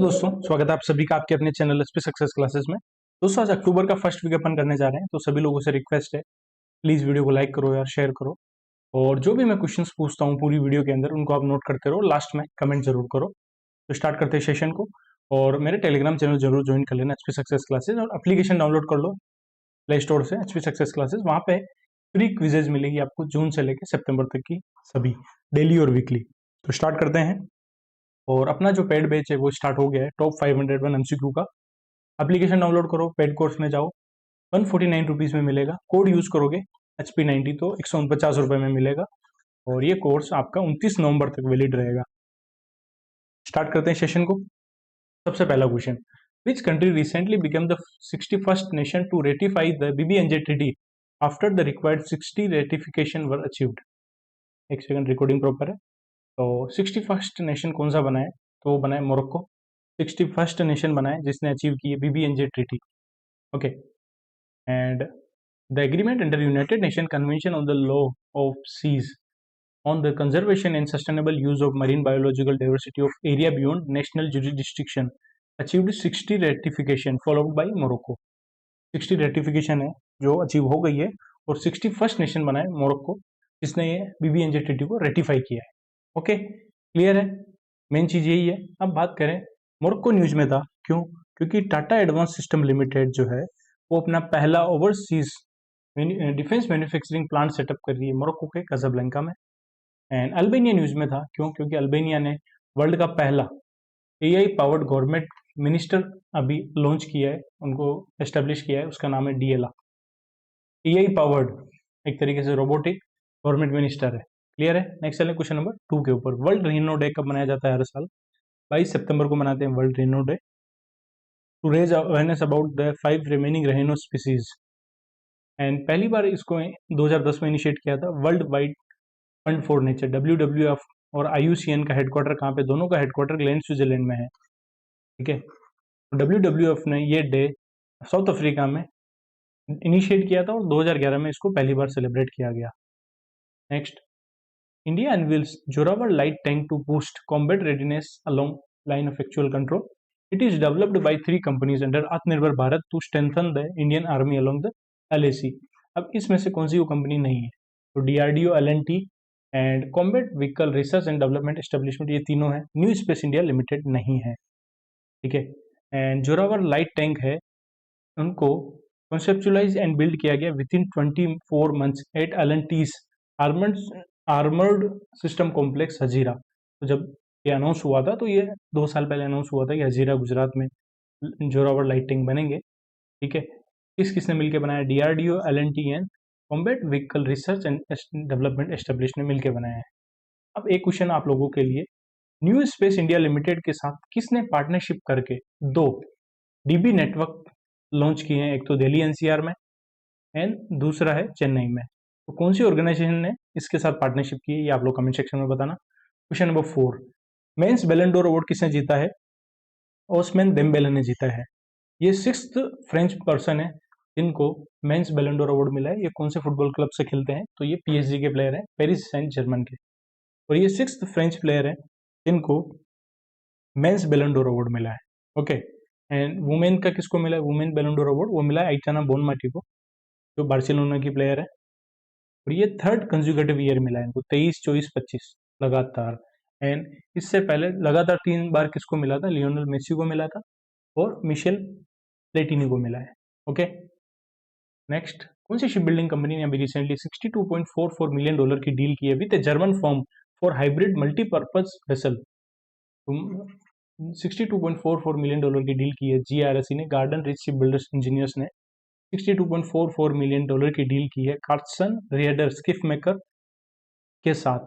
दोस्तों, स्वागत है आप सभी का आपके अपने चैनल एसपी सक्सेस क्लासेस में। दोस्तों, आज अक्टूबर का फर्स्ट वीक अपन करने जा रहे हैं, तो सभी लोगों से रिक्वेस्ट है, प्लीज वीडियो को लाइक करो यार, शेयर करो। और जो भी मैं क्वेश्चंस पूछता हूँ पूरी वीडियो के अंदर, उनको आप नोट करते रहो, लास्ट में कमेंट जरूर करो। तो स्टार्ट करते हैं सेशन को। और मेरे टेलीग्राम चैनल जरूर ज्वाइन कर लेना, एचपी सक्सेस क्लासेस, और एप्लीकेशन डाउनलोड कर लो प्ले स्टोर से, एचपी सक्सेस क्लासेस। वहाँ पे फ्री क्विजेज मिलेगी आपको जून से लेकर सितंबर तक की, सभी डेली और वीकली। तो स्टार्ट करते हैं। और अपना जो पेड बैच है वो स्टार्ट हो गया है, टॉप 501 एमसीक्यू का। एप्लीकेशन डाउनलोड करो, पेड कोर्स में जाओ, 149 रुपीज़ में मिलेगा। कोड यूज करोगे HP90 तो 149 रुपये में मिलेगा। और ये कोर्स आपका 29 नवंबर तक वैलिड रहेगा। स्टार्ट करते हैं सेशन को। सबसे पहला question, which country recently become the 61st nation to ratify the BBNJ treaty after the required 60 ratification were achieved. एक सेकंड, रिकॉर्डिंग प्रॉपर है। तो 61st नेशन कौन सा बना है? तो वो बना है मोरक्को। 61st नेशन बना है जिसने अचीव की है BBNJ treaty. Okay. And the agreement under United Nations Convention on the Law of Seas on the conservation and sustainable use of marine biological diversity of area beyond national jurisdiction achieved 60 ratification followed by Morocco। 60 ratification है जो achieve हो गई है, और 61st nation बना है Morocco जिसने ये BBNJ ट्रीटी को रेटिफाई किया है। ओके, क्लियर है? मेन चीज यही है। अब बात करें, मोरक्को न्यूज में था क्यों? क्योंकि टाटा एडवांस सिस्टम लिमिटेड जो है वो अपना पहला overseas defence manufacturing plant setup कर रही है मोरक्को के काज़ाब्लैंका में। एंड अल्बानिया न्यूज में था क्यों? क्योंकि अल्बानिया ने वर्ल्ड का पहला AI पावर्ड गवर्नमेंट मिनिस्टर अभी लॉन्च किया है, उनको एस्टेब्लिश किया है, उसका नाम है DLA। AI पावर्ड एक तरीके से रोबोटिक गवर्नमेंट मिनिस्टर है। क्लियर है? नेक्स्ट चलें क्वेश्चन नंबर 2 के ऊपर। वर्ल्ड रिनो डे कब मनाया जाता है? हर साल 22 सितंबर को मनाते हैं world rhino day, to raise awareness about the 5 remaining rhino species. And पहली बार इसको 2010 में इनिशिएट किया था world wide fund for nature, WWF। और IUCN का हेडक्वार्टर कहाँ पे? दोनों का हेडक्वार्टर ग्लेन स्विट्जरलैंड में है। ठीक है। WWF ने ये डे साउथ अफ्रीका में इनिशिएट किया था और 2011 में इसको पहली बार सेलिब्रेट किया गया। Next, India unveils Zorawar light tank to boost combat readiness along line of actual control. It is developed by 3 companies under Aatmanirbhar Bharat to strengthen the Indian army along the LAC। अब इसमें से कौन सी वो कंपनी नहीं है? तो DRDO, L&T and combat vehicle research and development establishment, ये तीनों है। न्यू स्पेस इंडिया लिमिटेड नहीं है। ठीक है। एंड जोरावर लाइट टैंक है, उनको कॉन्सेप्चुलाइज एंड बिल्ड किया गया within 24 months at L&T's armoured armoured system complex Hazira. तो जब ये अनाउंस हुआ था, तो ये 2 साल पहले अनाउंस हुआ था कि हजीरा गुजरात में जोरावर लाइट टैंक बनेंगे। ठीक है। किसने मिलकर बनाया? DRDO, L&T and combat vehicle research and development establish ने मिलकर बनाया है। अब एक क्वेश्चन आप लोगों के लिए, न्यू स्पेस इंडिया लिमिटेड के साथ किसने पार्टनरशिप करके 2 DB नेटवर्क लॉन्च किए हैं? एक तो दिल्ली NCR में एंड दूसरा है चेन्नई में। तो कौन सी ऑर्गेनाइजेशन ने इसके साथ पार्टनरशिप की है, ये आप लोग कमेंट सेक्शन में बताना। Question number 4, men's Ballon d'Or award किसने जीता है? ओस्मान डेम्बेले ने जीता है। ये 6th फ्रेंच पर्सन है जिनको मेंस बैलन डोर अवार्ड मिला है। ये कौन से फुटबॉल क्लब से खेलते हैं? तो ये PSG के प्लेयर हैं, पेरिस सेंट जर्मन के। और ये 6th फ्रेंच प्लेयर है जिनको मेंस बैलन डोर अवार्ड मिला है। ओके। एंड वुमेन का किसको मिला है? वुमेन बैलन डोर अवार्ड वो मिला है आइटाना बोनमाटी को, जो बार्सिलोना की प्लेयर है। और ये 3rd कंज्यूकेटिव ईयर मिला है इनको, 23, 24, 25 लगातार। एंड इससे पहले लगातार 3 बार किसको मिला था? लियोनेल मेसी को मिला था और मिशेल प्लेटिनी को मिला है। ओके। नेक्स्ट, कौन सी शिप बिल्डिंग कंपनी ने अभी रिसेंटली $62.44 मिलियन की डील की है with German firm for hybrid multipurpose vessel? 62.44 million dollar की डील की है GRSE ने, garden rich ship builders engineers ने 62.44 मिलियन डॉलर की डील की है कार्सन रियडर स्किफ मेकर के साथ,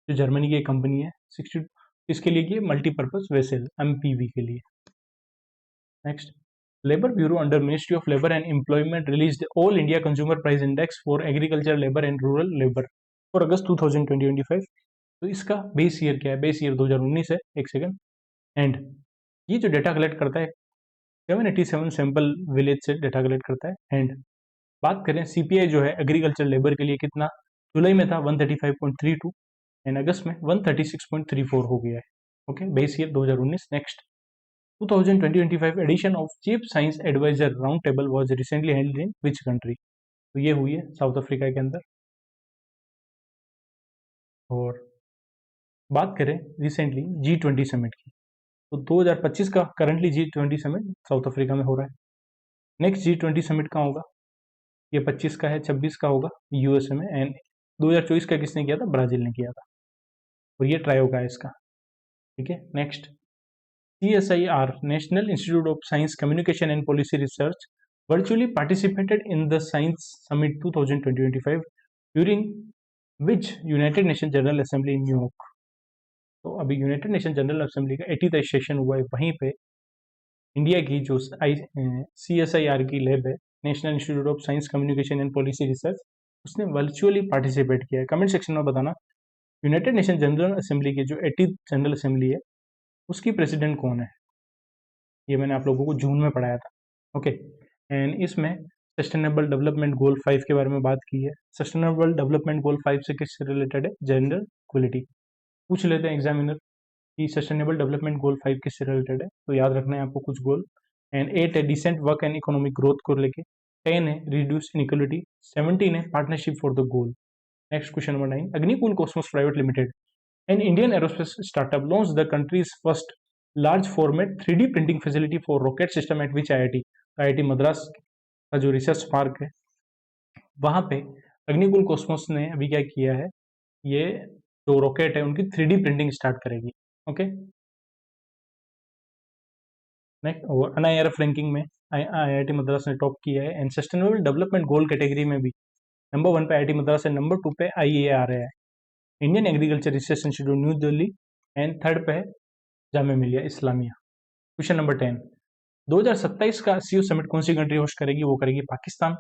जो जर्मनी की कंपनी है। 60 इसके लिए की मल्टीपर्पज वेसल, MPV के लिए। Next, labour bureau under ministry of labour and employment release all India consumer price index for agriculture labour and rural labour for August 2025। तो इसका बेस ईयर क्या है? बेस ईयर 2019 है। एक सेकंड। एंड ये जो डेटा कलेक्ट करता है 787 सैंपल विलेज से डेटा कलेक्ट करता है। एंड बात करें CPI जो है एग्रीकल्चर लेबर के लिए कितना? जुलाई में था 135.32 एंड अगस्त में 136.34 हो गया है। Okay, base year 2019। Next, 2025 edition of Chief Science Advisor Round Table was recently held in which country? तो ये हुई है साउथ अफ्रीका के अंदर। और बात करें रिसेंटली G20 समिट की, तो 2025 का currently G20 summit south Africa में हो रहा है। नेक्स्ट G20 समिट कहाँ होगा? ये 25 का है, 26 का होगा यूएसए में, एंड 2024 का किसने किया था? ब्राजील ने किया था। और ये ट्राई होगा इसका, ठीक है। Next, CSIR National Institute of Science Communication and Policy Research virtually participated in the Science Summit 2025 during which United Nations General Assembly in New York। तो अभी यूनाइटेड नेशन जनरल असेंबली का 80th सेशन हुआ है, वहीं पे India की जो CSIR की लैब है, national institute of science communication and policy research, उसने वर्चुअली पार्टिसिपेट किया है। कमेंट सेक्शन में बताना यूनाइटेड नेशन जनरल असेंबली की जो 80th जनरल असेंबली है उसकी प्रेसिडेंट कौन है। ये मैंने आप लोगों को जून में पढ़ाया था, ओके। एंड इसमें सस्टेनेबल डेवलपमेंट गोल 5 के बारे में बात की है। सस्टेनेबल डेवलपमेंट गोल 5 से किससे रिलेटेड है? Gender equality. पूछ लेते हैं एग्जामिनर कि सस्टेनेबल डेवलपमेंट गोल 5 किससे रिलेटेड है, तो याद रखना है आपको कुछ गोल। एंड 8 है decent work and economic growth को लेके, 10 है रिड्यूस इनइक्वलिटी, 17 है partnership for the goal. Next question number 9, Agnikul Cosmos private limited an Indian aerospace startup launch the country's first large format 3D printing facility for rocket system at which IIT Madras का जो research park है वहां पे Agnikul Cosmos ने अभी क्या किया है, ये जो रॉकेट है उनकी 3D प्रिंटिंग स्टार्ट करेगी, ओके। नेक्स्ट, और NIRF रैंकिंग में IIT मद्रास ने टॉप किया है। And sustainable development goal category में भी नंबर 1 पे IIT मद्रास है, नंबर 2 पे IEA आ रहा है, Indian agriculture research institute new Delhi, and third पे है जामिया मिलिया इस्लामिया। क्वेश्चन नंबर 10, 2027 का SCO समिट कौन सी कंट्री होस्ट करेगी? वो करेगी पाकिस्तान,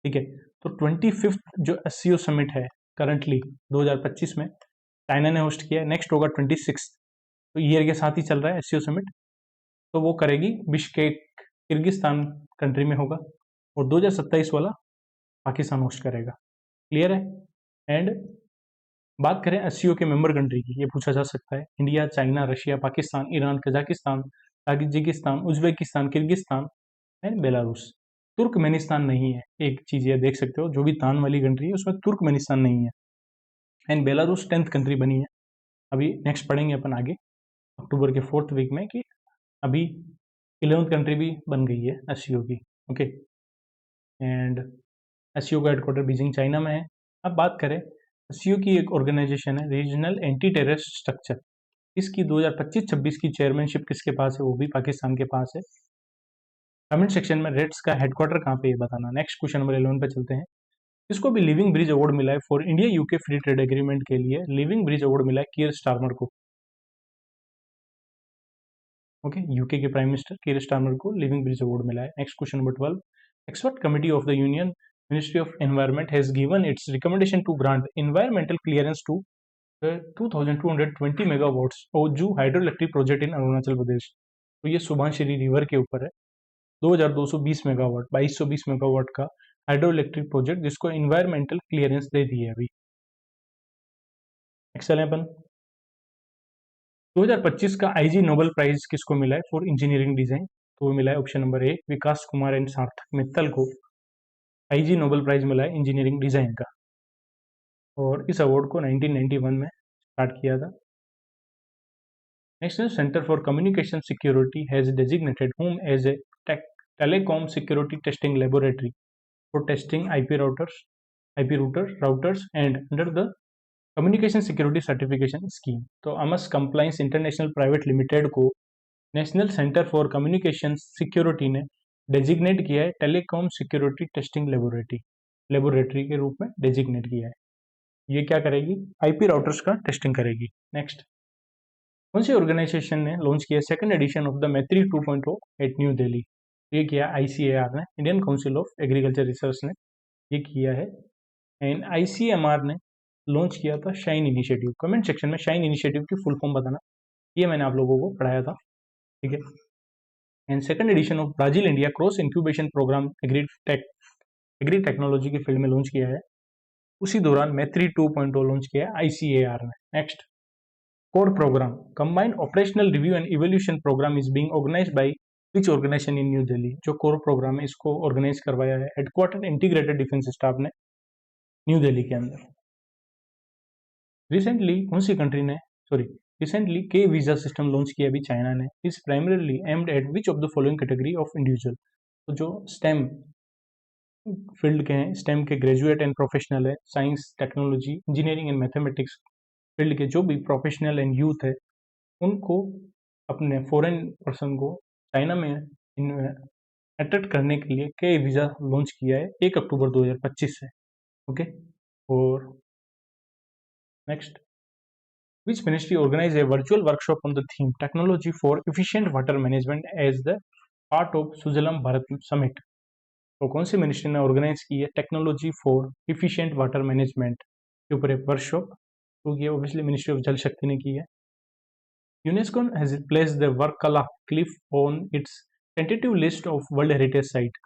ठीक है। तो 25th जो SCO समिट है करंटली 2025 में चाइना ने होस्ट किया है। नेक्स्ट होगा 26, तो ईयर के साथ ही चल रहा है SCO समिट, तो वो करेगी बिश्केक किर्गिस्तान कंट्री में होगा, और 2027 वाला पाकिस्तान होस्ट करेगा, क्लियर है। एंड बात करें SCO के मेंबर कंट्री की, ये पूछा जा सकता है, India, China, Russia, Pakistan, Iran, Kazakhstan, Tajikistan, Uzbekistan, Kyrgyzstan and Belarus. Turkmenistan नहीं है, एक चीज ये देख सकते हो, जो भी तान वाली कंट्री है उसमें तुर्कमेनिस्तान नहीं है। एंड बेलारूस 10th कंट्री बनी है। अभी नेक्स्ट पढ़ेंगे अपन आगे अक्टूबर के 4th वीक में कि अभी 11th कंट्री भी बन गई है SCO की, ओके। एंड SCO का हेडक्वार्टर बीजिंग चाइना में है। अब बात करें SCO की एक ऑर्गेनाइजेशन है रीजनल एंटी टेररिस्ट स्ट्रक्चर, इसकी 2025-26 की चेयरमैनशिप किसके पास है? वो भी पाकिस्तान के पास है। कमेंट सेक्शन में रेड्स का हेडक्वार्टर कहाँ पे ये बताना। नेक्स्ट क्वेश्चन नंबर 11 पे चलते हैं। इसको भी लिविंग ब्रिज अवार्ड मिला है for India UK free trade agreement के लिए, लिविंग ब्रिज अवार्ड मिला है कियर स्टारमर को, ओके। यूके के प्राइम मिनिस्टर कियर स्टारमर को लिविंग ब्रिज अवार्ड मिला है। Next question number 12, expert committee of the union ministry of environment has given its recommendation to grant environmental clearance to 2220 megawatts Oju hydro electric project in Arunachal Pradesh. तो ये Subansiri river के ऊपर है, 2220 megawatt 2220 megawatt का hydro electric project, जिसको environmental clearance दे दी है अभी। Excel अपन 2025 का IG नोबेल प्राइज किसको मिला है फॉर इंजीनियरिंग डिजाइन? तो वो मिला है option number 1 Vikas Kumar and सार्थक मित्तल को IG नोबेल प्राइज मिला है इंजीनियरिंग डिजाइन का, और इस अवार्ड को 1991 में स्टार्ट किया था। National centre for communication security has designated home as a telecom security testing laboratory for testing IP routers and under the communication security certification scheme. तो अमस कंप्लायंस इंटरनेशनल प्राइवेट लिमिटेड को national centre for communication security ने designate किया है telecom security testing laboratory के रूप में designate किया है। ये क्या करेगी? IP राउटर्स का टेस्टिंग करेगी। नेक्स्ट, कौन सी ऑर्गेनाइजेशन ने लॉन्च किया सेकंड एडिशन ऑफ द मैत्री 2.0 एट न्यू दिल्ली? ये किया ICAR ने, Indian council of agriculture research ने ये किया है। एंड ICMR ने लॉन्च किया था शाइन इनिशिएटिव। कमेंट सेक्शन में शाइन इनिशिएटिव की फुल फॉर्म बताना, ये मैंने आप लोगों को पढ़ाया था, ठीक है। And second edition of Brazil India cross incubation programme agri technology की फील्ड में लॉन्च किया है। उसी दौरान मैत्री 2.0 लॉन्च किया है ICAR ने। Next, core program combined operational review and evaluation program is being organized by which organization in New Delhi? जो core program है इसको organize करवाया है headquarter integrated defense staff ने न्यू दिल्ली के अंदर। रिसेंटली कौन सी कंट्री ने रिसेंटली के वीजा सिस्टम लॉन्च किया अभी चाइना ने, is primarily aimed at which of the following category of individual? तो जो स्टेम फील्ड के हैं, स्टेम के ग्रेजुएट एंड प्रोफेशनल है, science technology engineering and mathematics field के जो भी प्रोफेशनल एंड यूथ है उनको अपने फॉरेन पर्सन को चाइना में अट्रैक्ट करने के लिए के वीज़ा लॉन्च किया है 1 अक्टूबर 2025 से। ओके, और next, which ministry organized a virtual workshop on the theme technology for efficient water management as the part of Sujalam Bharat summit? तो कौन सी मिनिस्ट्री ने ऑर्गेनाइज की है technology for efficient water management के ऊपर एक वर्कशॉप? तो ये ऑब्वियसली मिनिस्ट्री ऑफ जल शक्ति ने की है। UNESCO has placed the Varkala Cliff on it's tentative list of world heritage site.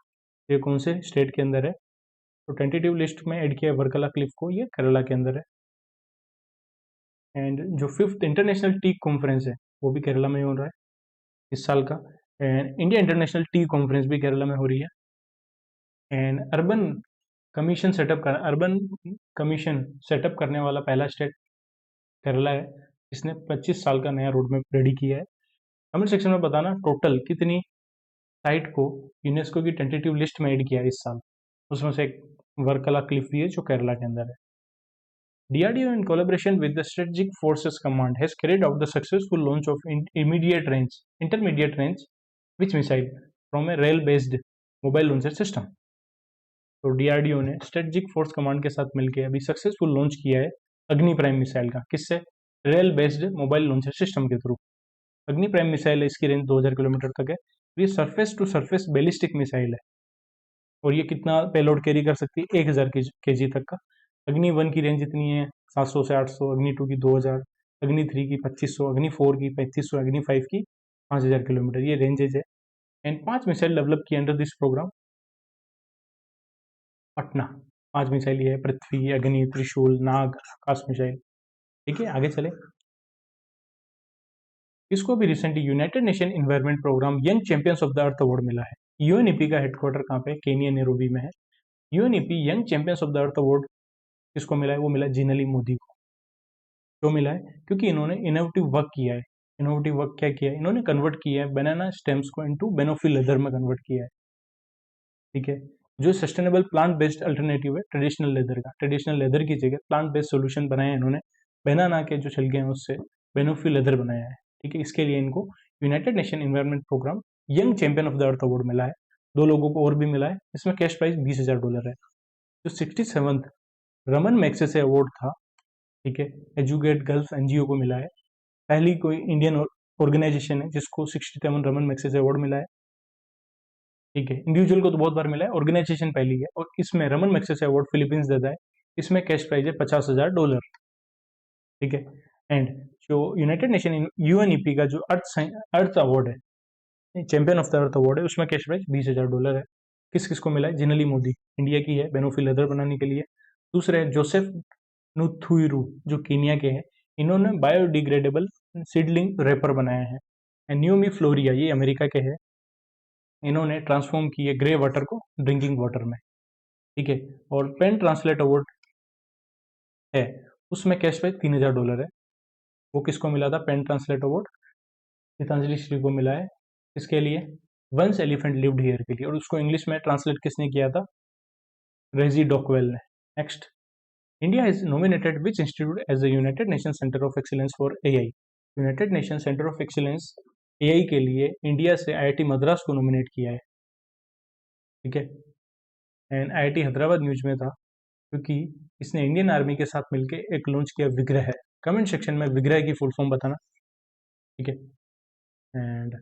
ये कौन से स्टेट के अंदर है? तो टेंटेटिव लिस्ट में ऐड किया है वर्कला क्लिफ को, ये केरला के अंदर है। एंड जो 5th इंटरनेशनल टी कॉन्फ्रेंस है वो भी केरला में हो रहा है इस साल का। And India international T conference भी केरला में हो रही है। एंड अर्बन कमीशन सेटअप करने वाला पहला स्टेट केरला है, इसने 25 साल का नया रोड मैप रेडी किया है। कमेंट सेक्शन में बताना टोटल कितनी साइट को यूनेस्को की टेंटेटिव लिस्ट में ऐड किया है इस साल, उसमें से एक वर्कला क्लिफ भी है जो केरला के अंदर है। DRDO in collaboration with the Strategic Forces Command has carried out the successful launch of intermediate range which missile from a rail-based mobile launcher system. तो DRDO ने स्ट्रेटेजिक फोर्स कमांड के साथ मिलकर अभी सक्सेसफुल लॉन्च किया है अग्नि prime missile का। किससे? Rail based mobile launcher system के थ्रू। अग्नि प्राइम मिसाइल है, इसकी रेंज 2000 किलोमीटर तक है। ये surface to surface ballistic missile है और ये कितना पेलोड कैरी कर सकती है? 1000 kg तक का। अग्नि 1 की रेंज इतनी है 700 से 800, अग्नि 2 की 2000, अग्नि 3 की 2500, अग्नि 4 की 3500, अग्नि 5 की 5000 किलोमीटर, ये रेंजेज है। एंड 5 मिसाइल डेवलप की under this programme Patna. 5 missile ये है, पृथ्वी, अग्नि, त्रिशूल, नाग, आकाश मिसाइल। ठीक है, आगे चले। इसको भी recently United Nation Environment Programme young champions of the earth award मिला है। यूएनईपी का हेडक्वार्टर कहाँ पे? केनिया नैरोबी में है। UNEP young champions of the earth award किसको मिला है? वो मिला जिनली मोदी को। क्यों मिला है? क्योंकि इन्होंने इनोवेटिव वर्क किया है। इनोवेटिव वर्क क्या किया है? इन्होंने कन्वर्ट किया है बनाना स्टेम्स को इनटू बेनोफिल लेदर में कन्वर्ट किया है। ठीक है, जो सस्टेनेबल प्लांट बेस्ड अल्टरनेटिव है ट्रेडिशनल लेदर का, ट्रेडिशनल लेदर की जगह प्लांट बेस्ड सोल्यूशन बनाया है इन्होंने। बनाना के जो छिलके हैं उससे बेनोफिल लेदर बनाया है। ठीक है, इसके लिए इनको United Nation Environment Programme young champion of the earth award मिला है। 2 लोगों को और भी मिला है। इसमें कैश प्राइस $20,000 है। जो 67th रमन मैग्सेसे अवार्ड था, ठीक है, एजुकेट गल्फ एनजीओ को मिला है। पहली कोई इंडियन ऑर्गेनाइजेशन है जिसको 67 रमन मैग्सेसे अवार्ड मिला है। ठीक है, इंडिविजुअल को तो बहुत बार मिला है, ऑर्गेनाइजेशन पहली है। और इसमें रमन मैग्सेसे अवार्ड फिलीपींस देता है। इसमें कैश प्राइज है $50,000। ठीक है, एंड जो यूनाइटेड नेशन यूएनईपी का जो अर्थ अवार्ड है, champion of the earth award है, उसमें कैश प्राइज $20,000 है। किस किस को मिला है? जिनली मोदी, इंडिया की है, बेनोफिल लेदर बनाने के लिए। दूसरे जोसेफ नुथुइरू जो कीनिया के हैं, इन्होंने बायोडिग्रेडेबल सीडलिंग रेपर बनाया है। एंड न्यूमी फ्लोरिया, ये अमेरिका के हैं, इन्होंने ट्रांसफॉर्म किए ग्रे वाटर को ड्रिंकिंग वाटर में। ठीक है, और पेन ट्रांसलेट अवार्ड है, उसमें कैश प्राइज $3,000 है। वो किसको मिला था? PEN translate award Geetanjali Shree को मिला है। इसके लिए वंस एलिफेंट लिव्ड हियर के लिए, और उसको इंग्लिश में ट्रांसलेट किसने किया था? रेजी डॉकवेल ने। Next, India is nominated which institute as the United Nation centre of excellence for AI? United Nation centre of excellence AI के लिए इंडिया से आईआईटी मद्रास को नॉमिनेट किया है। ठीक है, एंड आईआईटी हैदराबाद न्यूज में था क्योंकि इसने इंडियन आर्मी के साथ मिलकर एक लॉन्च किया विग्रह है। कमेंट सेक्शन में विग्रह की फुल फॉर्म बताना। ठीक है, and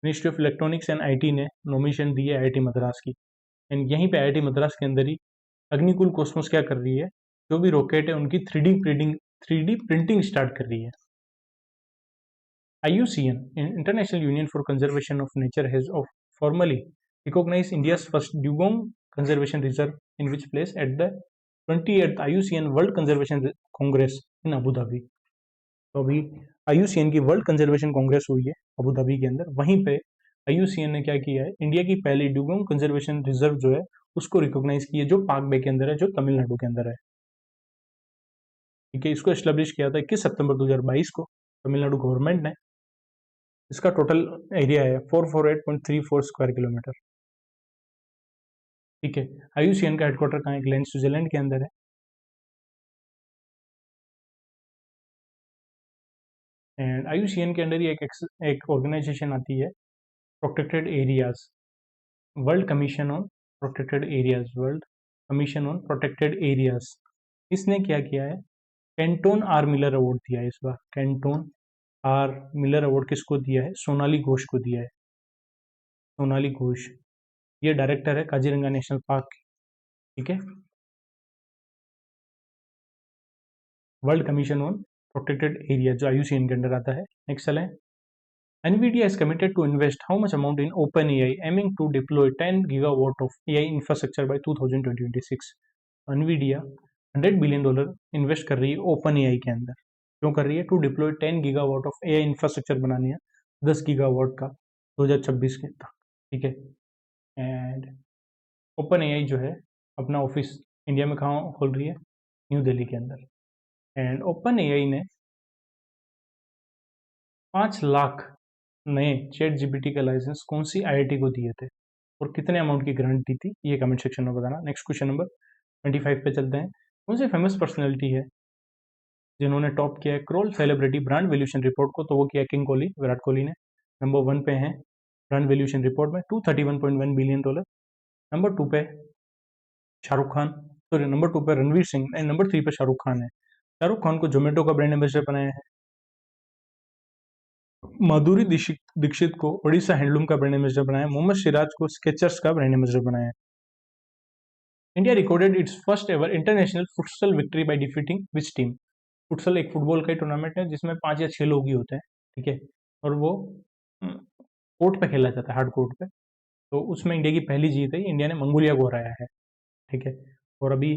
ministry of electronics and IT ने नॉमिनेशन दी है आईआईटी मद्रास की। एंड यहीं पे आईआईटी मद्रास के अंदर ही अग्निकुल कॉस्मोस क्या कर रही है? जो भी रॉकेट है उनकी 3D प्रिंटिंग स्टार्ट कर रही है। IUCN, International Union for Conservation of Nature, has formally recognized India's first dugong conservation reserve, in which place at the 28th IUCN World Conservation Congress in Abu Dhabi. तो अभी IUCN की world conservation Congress हुई है Abu Dhabi के अंदर, वहीं पे IUCN ने क्या किया है, इंडिया की पहली ड्यूगोंग कंजर्वेशन रिजर्व जो है उसको रिकॉग्नाइज किया, जो पाक बे के अंदर है, जो तमिलनाडु के अंदर है। ठीक है, इसको एस्टेब्लिश किया था 21 सितंबर 2022 को तमिलनाडु गवर्नमेंट ने। इसका टोटल एरिया है 448.34 स्क्वायर किलोमीटर। ठीक है, IUCN का हेडक्वार्टर कहाँ है, ग्लेन स्विट्जरलैंड के अंदर है। एंड IUCN के अंदर ही एक ऑर्गेनाइजेशन आती है, protected areas, world commission on protected areas, world commission on protected areas. इसने क्या किया है, कैंटोन आर मिलर अवार्ड दिया है इस बार। कैंटोन आर मिलर अवार्ड किसको दिया है, सोनाली घोष को दिया है। सोनाली घोष, ये डायरेक्टर है काजीरंगा नेशनल पार्क की। ठीक है, world commission on protected area जो IUCN के अंडर आता है। नेक्स्ट चलें। NVIDIA is committed to invest how much amount in OpenAI, aiming to deploy 10 gigawatt of AI infrastructure by 2026। NVIDIA $100 billion invest कर रही है OpenAI के अंदर। क्यों कर रही है, to deploy 10 gigawatt of AI infrastructure बनानी है, 10 गीगावाट का 2026 के तक। ठीक है, एंड OpenAI जो है अपना ऑफिस इंडिया में कहाँ खोल रही है, न्यू दिल्ली के अंदर। एंड OpenAI ने 5 लाख नए ChatGPT का लाइसेंस कौन सी IIT को दिए थे और कितने अमाउंट की ग्रांट दी थी, ये कमेंट सेक्शन में बताना। नेक्स्ट क्वेश्चन नंबर 25 पे चलते हैं। कौन सी फेमस पर्सनैलिटी है जिन्होंने टॉप किया है crawl celebrity brand valuation report को, तो वो किया किंग कोहली, विराट कोहली ने। नंबर 1 पे हैं ब्रांड वैल्यूएशन रिपोर्ट में $231.1 बिलियन। नंबर 2 पे शाहरुख खान, सॉरी नंबर 2 पे रणवीर सिंह एंड नंबर 3 पे शाहरुख खान है। शाहरुख खान को जोमेटो का ब्रांड एम्बेसडर बनाया है। माधुरी दीक्षित को ओडिशा हैंडलूम का ब्रांड एम्बेसडर बनाया। मोहम्मद सिराज को स्केचर्स का ब्रांड एम्बेसडर बनाया। India recorded it's first ever international futsal victory by defeating which team. Futsal एक फुटबॉल का टूर्नामेंट है जिसमें 5 या 6 लोग ही होते हैं। ठीक है, और वो कोर्ट पे खेला जाता है, हार्ड कोर्ट पे। तो उसमें इंडिया की पहली जीत है, इंडिया ने मंगोलिया को हराया है। ठीक है, और अभी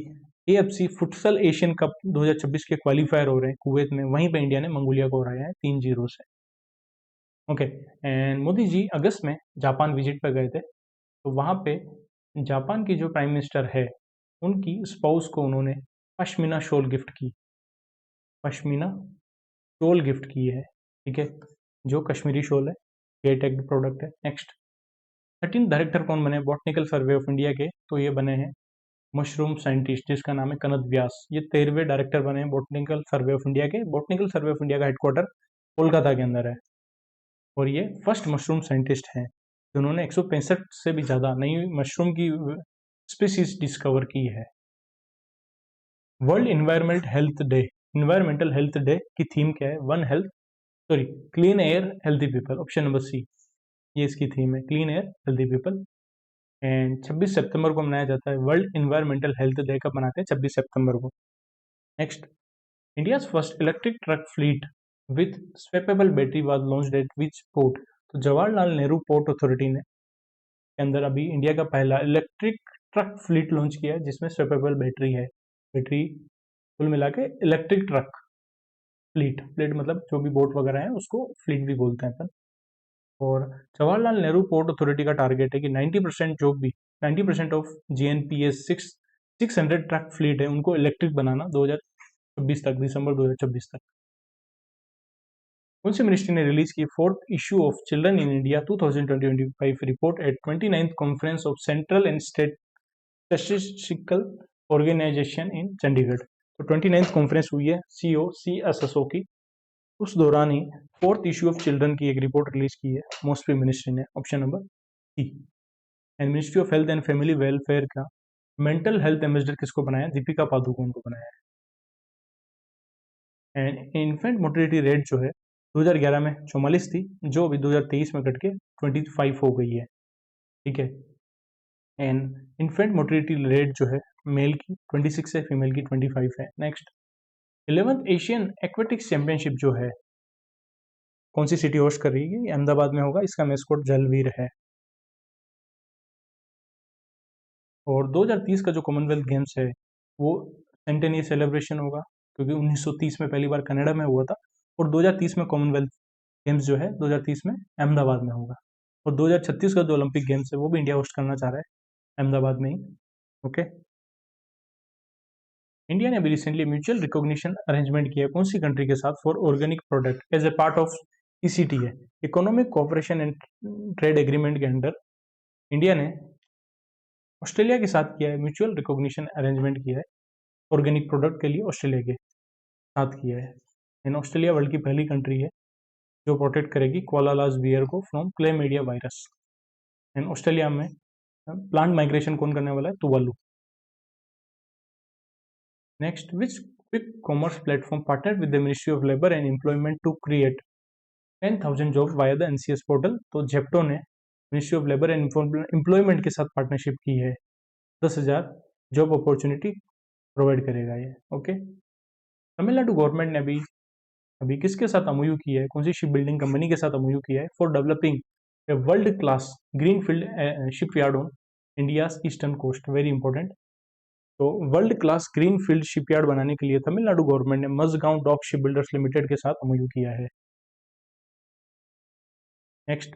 AFC फुटसल एशियन कप 2026 के क्वालिफायर हो रहे हैं कुवैत में, वहीं पे इंडिया ने मंगोलिया को हराया है 3-0 से। ओके, एंड मोदी जी अगस्त में जापान विजिट पर गए थे, तो वहाँ पे जापान की जो प्राइम मिनिस्टर है उनकी स्पाउस को उन्होंने पश्मीना शॉल गिफ्ट की, पश्मीना शॉल गिफ्ट की है। ठीक है, जो कश्मीरी शॉल है, ये टैग प्रोडक्ट है। नेक्स्ट, 13 डायरेक्टर कौन बने बॉटनिकल सर्वे ऑफ इंडिया के, तो ये बने हैं मशरूम साइंटिस्ट जिसका नाम है कनद व्यास। ये 13वें डायरेक्टर बने हैं बॉटनिकल सर्वे ऑफ इंडिया के। बॉटनिकल सर्वे ऑफ इंडिया का हेडक्वार्टर कोलकाता के अंदर है, और ये फर्स्ट मशरूम साइंटिस्ट हैं जिन्होंने 165 से भी ज़्यादा नई मशरूम की स्पीसीज डिस्कवर की है। वर्ल्ड इन्वायरमेंटल हेल्थ डे की थीम क्या है, one health, sorry clean air healthy people, option number C, ये इसकी थीम है, clean air healthy people. And 26 सितंबर को मनाया जाता है वर्ल्ड इन्वायरमेंटल हेल्थ डे। कब मनाते हैं, 26 सितंबर को। Next, India's first electric truck fleet with swappable battery was launched eight which port, तो जवाहरलाल नेहरू पोर्ट अथॉरिटी ने के अंदर अभी इंडिया का पहला इलेक्ट्रिक ट्रक फ्लीट लॉन्च किया है जिसमें स्वेपेबल बैटरी है। बैटरी कुल मिला के इलेक्ट्रिक ट्रक फ्लीट, फ्लीट मतलब जो भी बोट वगैरह है उसको फ्लीट भी बोलते हैं अपन। और जवाहरलाल नेहरू पोर्ट अथॉरिटी का टारगेट है कि 90% जो भी 90% ऑफ GNPS 600 ट्रक फ्लीट है उनको इलेक्ट्रिक बनाना 2026 तक, दिसंबर 2026 तक। कौन सी मिनिस्ट्री ने रिलीज की fourth issue of children in India 2025 report at 29th conference of central and state statistical organisation in Chandigarh. तो 29th कॉन्फ्रेंस हुई है COCSSO की, उस दौरान ही फोर्थ इशू ऑफ चिल्ड्रन की एक रिपोर्ट रिलीज की है मोस्टली मिनिस्ट्री ने, option number C. And ministry of health and family welfare का मेंटल हेल्थ एम्बेसडर किसको बनाया, दीपिका पादुकोण को बनाया है। एंड इन्फेंट मोर्टेलिटी रेट जो है 2011 में 44 थी, जो अभी 2023 में घट के 25 हो गई है। ठीक है, एंड इन्फेंट मोर्टेलिटी रेट जो है मेल की 26 है, फीमेल की 25 है। Next, 11th Asian aquatics championship जो है कौन सी सिटी होस्ट कर रही है, ये अहमदाबाद में होगा, इसका मेस्कोट जलवीर है। और 2030 का जो कॉमनवेल्थ गेम्स है वो सेंटेनियर सेलिब्रेशन होगा, क्योंकि 1930 में पहली बार कनाडा में हुआ था, और 2030 में कॉमनवेल्थ गेम्स जो है 2030 में अहमदाबाद में होगा। और 2036 का जो ओलंपिक गेम्स है वो भी इंडिया होस्ट करना चाह रहा है अहमदाबाद में ही। ओके, इंडिया ने अभी रिसेंटली म्यूचुअल रिकॉग्निशन अरेंजमेंट किया है कौन सी कंट्री के साथ for organic product as a part of ECT है, economic cooperation and trade agreement के अंडर इंडिया ने ऑस्ट्रेलिया के साथ किया है म्यूचुअल रिकॉग्निशन अरेंजमेंट किया है ऑर्गेनिक प्रोडक्ट के लिए ऑस्ट्रेलिया के साथ किया है। एंड ऑस्ट्रेलिया वर्ल्ड की पहली कंट्री है जो प्रोटेक्ट करेगी कोलालास बियर को from chlamydia virus. And Australia में प्लांट माइग्रेशन कौन करने वाला है, Tuvalu. Next, which quick commerce platform partner with the ministry of labour and employment to create 10,000 job via the NCS portal. तो Zepto ने ministry of labour and employment के साथ partnership की है, 10,000 जॉब अपॉर्चुनिटी प्रोवाइड करेगा ये। Okay, Tamil Nadu government ने अभी किसके साथ एमओयू किया है, कौन सी शिप बिल्डिंग कंपनी के साथ एमओयू किया है, for developing a world class greenfield shipyard on India's eastern coast. Very important. तो वर्ल्ड क्लास ग्रीनफील्ड शिपयार्ड बनाने के लिए तमिलनाडु गवर्नमेंट ने Mazagon dock ship builders limited के साथ एमओयू किया है। Next,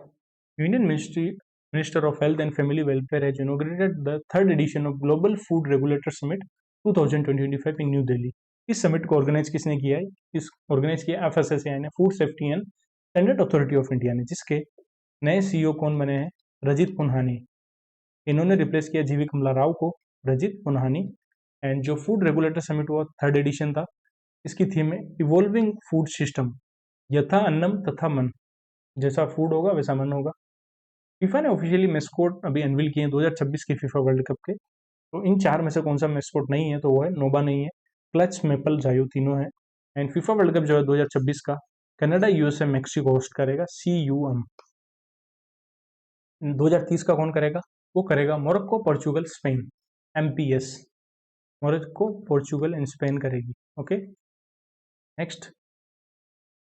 union minister of health and family welfare has inaugurated the third edition of global food regulator summit 2025 in New Delhi. इस समिट को ऑर्गेनाइज किसने किया है, इस ऑर्गेनाइज किया एफएसएसएआई यानी food safety and standard authority of India ने, जिसके नए सीईओ कौन बने हैं, रजित पुन्हानी। इन्होंने रिप्लेस किया जीवी कमला राव को, रजित पुन्हानी। एंड जो फूड रेगुलेटर समिट हुआ थर्ड एडिशन था, इसकी थीम है इवॉल्विंग फूड सिस्टम, यथा अन्नम तथा मन, जैसा फूड होगा वैसा मन होगा। फीफा ने ऑफिशियली मेस्कोट अभी अनवील किए हैं 2026 के फीफा वर्ल्ड कप के। तो इन चार में से कौन सा मेस्कोट नहीं है, तो वो है नोबा नहीं है, क्लच, मेपल, जायो तीनों है। एंड फीफा वर्ल्ड कप जो है 2026 का कनाडा, यूएसए, मेक्सिको होस्ट करेगा, CUM। 2030 का कौन करेगा, वो करेगा Morocco, Portugal, Spain, MPS। Morocco, Portugal and Spain करेगी। Okay, next,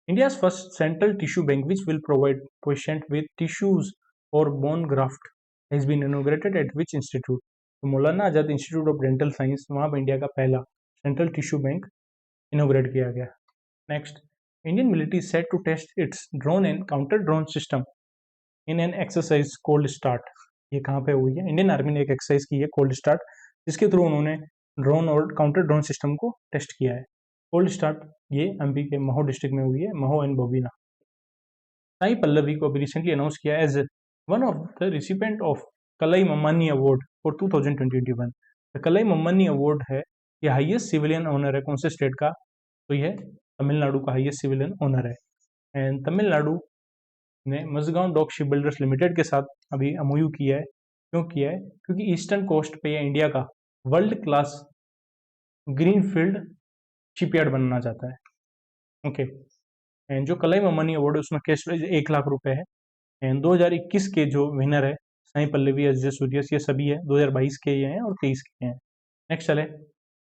India's first central tissue bank, which will provide patient with tissues or bone graft, has been inaugurated at which institute? तो Maulana Azad institute of dental science, वहाँ पर India का पहला central tissue bank inaugurate किया गया। Next, Indian military set to test its drone and counter drone system in an exercise cold start. ये कहाँ पे हुई है, इंडियन आर्मी ने एक एक्सरसाइज की है कोल्ड स्टार्ट, जिसके थ्रू उन्होंने ड्रोन और काउंटर ड्रोन सिस्टम को टेस्ट किया है। कोल्ड स्टार्ट ये MP के महो डिस्ट्रिक्ट में हुई है, महो एंड बबीना। साई पल्लवी को अभी रिसेंटली अनाउंस किया as one of the recipient of Kalai Mamani award for 2021। कलाई मम्मानी अवार्ड है, ये हाईएस्ट सिविलियन ऑनर है, कौन से स्टेट का, तो ये तमिलनाडु का हाईएस्ट सिविलियन ऑनर है। एंड तमिलनाडु ने Mazagon dock ship builders limited के साथ अभी एमओयू किया है। क्यों किया है, क्योंकि ईस्टर्न कोस्ट पे ये इंडिया का वर्ल्ड क्लास ग्रीनफील्ड शिपयार्ड बनना चाहता है। ओके, एंड जो कलाई मम्मानी अवार्ड है उसमें कैश प्राइज 1 लाख रुपए है। एंड 2021 के जो विनर है साई पल्लवी, अजय सूर्यस, ये सभी है 2022 के ये हैं और 23 के हैं। नेक्स्ट चले,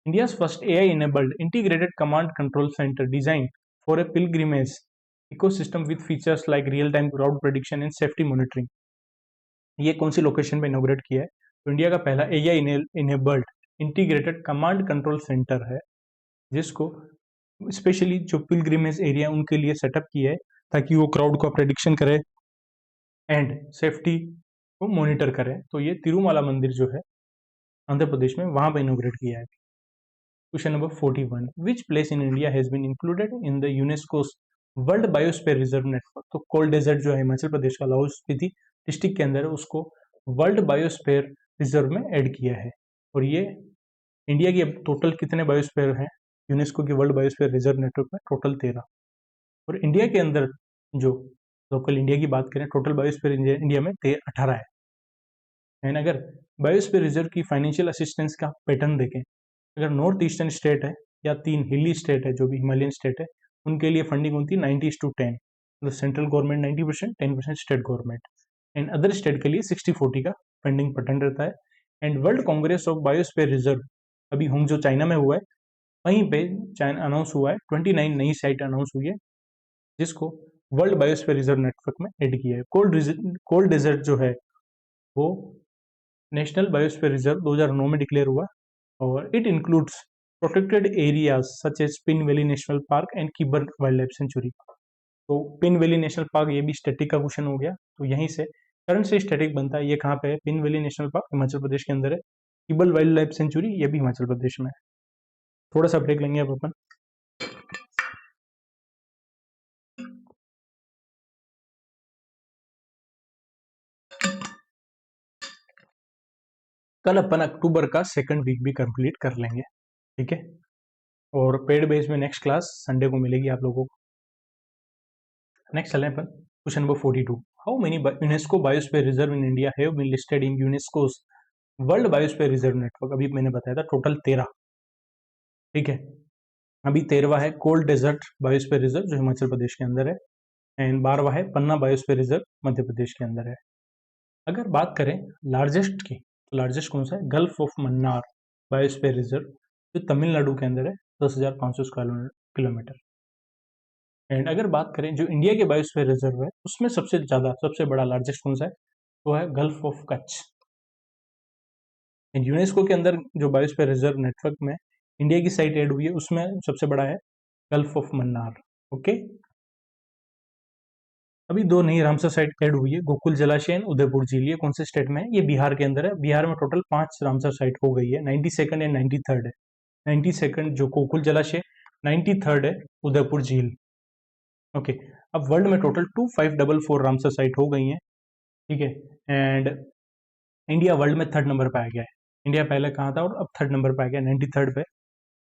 India's first AI enabled integrated command control centre design for a pilgrimage ecosystem with features like real time crowd prediction and safety monitoring. ये कौन सी लोकेशन पे इनोग्रेट किया है, तो इंडिया का पहला AI enabled integrated command control centre है, जिसको स्पेशली जो पिलग्रिमेज एरिया उनके लिए सेटअप किया है, ताकि वो क्राउड का प्रेडिक्शन करे एंड सेफ्टी को मॉनिटर करे। तो ये तिरुमाला मंदिर जो है आंध्र प्रदेश में, वहां पर इनोग्रेट किया है। Question number 41, which place in India has been included in the UNESCO's world biosphere reserve network. तो कोल्ड डेजर्ट जो है हिमाचल प्रदेश का लाहौल स्पीति डिस्ट्रिक्ट के अंदर है, उसको वर्ल्ड बायोस्फीयर रिजर्व में ऐड किया है। और ये इंडिया की अब टोटल कितने बायोस्फीयर हैं यूनेस्को की वर्ल्ड बायोस्फीयर रिजर्व नेटवर्क में, टोटल 13। और इंडिया के अंदर जो लोकल इंडिया की बात करें, टोटल बायोस्फीयर इंडिया में 18 है। एंड अगर बायोस्फीयर रिजर्व की फाइनेंशियल असिस्टेंस का पैटर्न देखें, अगर नॉर्थ ईस्टर्न स्टेट है या 3 हिली स्टेट है जो भी हिमालयन स्टेट है, उनके लिए फंडिंग होती है 90:10, मतलब central government 90%, 10% state government. And other state के लिए 60-40 का फंडिंग पैटर्न रहता है। And world Congress of biosphere reserve अभी होंगजो चाइना में हुआ है, वहीं पे चाइना अनाउंस हुआ है 29 नई साइट अनाउंस हुई है, जिसको वर्ल्ड बायोस्फीयर रिजर्व नेटवर्क में ऐड किया है। कोल्ड डेजर्ट जो है वो नेशनल बायोस्फीयर रिजर्व 2009 में डिक्लेयर हुआ, और it includes protected areas such as Pin valley national park and Kibber wildlife sanctuary. तो पिन वैली नेशनल पार्क ये भी स्टैटिक का क्वेश्चन हो गया, तो यहीं से करंट से स्टैटिक बनता है। ये कहाँ पे है? Pin valley national park Himachal Pradesh के अंदर है। कीबल वाइल्ड लाइफ सेंचुरी ये भी हिमाचल प्रदेश में है। थोड़ा सा ब्रेक लेंगे अब अपन। कल अपन अक्टूबर का सेकंड वीक भी कंप्लीट कर लेंगे, ठीक है। और पेड बेस में नेक्स्ट क्लास संडे को मिलेगी आप लोगों को। नेक्स्ट चलें अपन question number 42। How many UNESCO biosphere reserve in India have been listed in UNESCO's world biosphere reserve network? अभी मैंने बताया था टोटल 13, ठीक है। अभी 13वां है कोल्ड डेजर्ट बायोस्फीयर रिजर्व जो हिमाचल प्रदेश के अंदर है, एंड 12वां है पन्ना बायोस्फीयर रिजर्व मध्य प्रदेश के अंदर है। अगर बात करें लार्जेस्ट की, तो लार्जेस्ट कौन सा है? Gulf of Mannar biosphere reserve जो तमिलनाडु के अंदर है, 10,500 स्क्वायर किलोमीटर। एंड अगर बात करें जो इंडिया के बायोस्फीयर रिजर्व है उसमें सबसे बड़ा लार्जेस्ट कौन सा है? वो है gulf of Kutch. And UNESCO के अंदर जो बायोस्फीयर रिजर्व नेटवर्क में इंडिया की साइट ऐड हुई है उसमें सबसे बड़ा है गल्फ ऑफ मन्नार, ओके। अभी 2 नई रामसर साइट ऐड हुई है, गोकुल जलाशय एंड उदयपुर झील। ये कौन से स्टेट में है? ये बिहार के अंदर है। बिहार में टोटल 5 रामसर साइट हो गई है, 92nd एंड 93rd है। 92nd जो गोकुल जलाशय, 93rd है उदयपुर झील, ओके। अब वर्ल्ड में टोटल 2544 रामसर साइट हो गई हैं, ठीक है। एंड इंडिया वर्ल्ड में 3rd नंबर पे आ गया है। इंडिया पहले कहाँ था और अब 3rd नंबर पे आ गया, 93rd पे।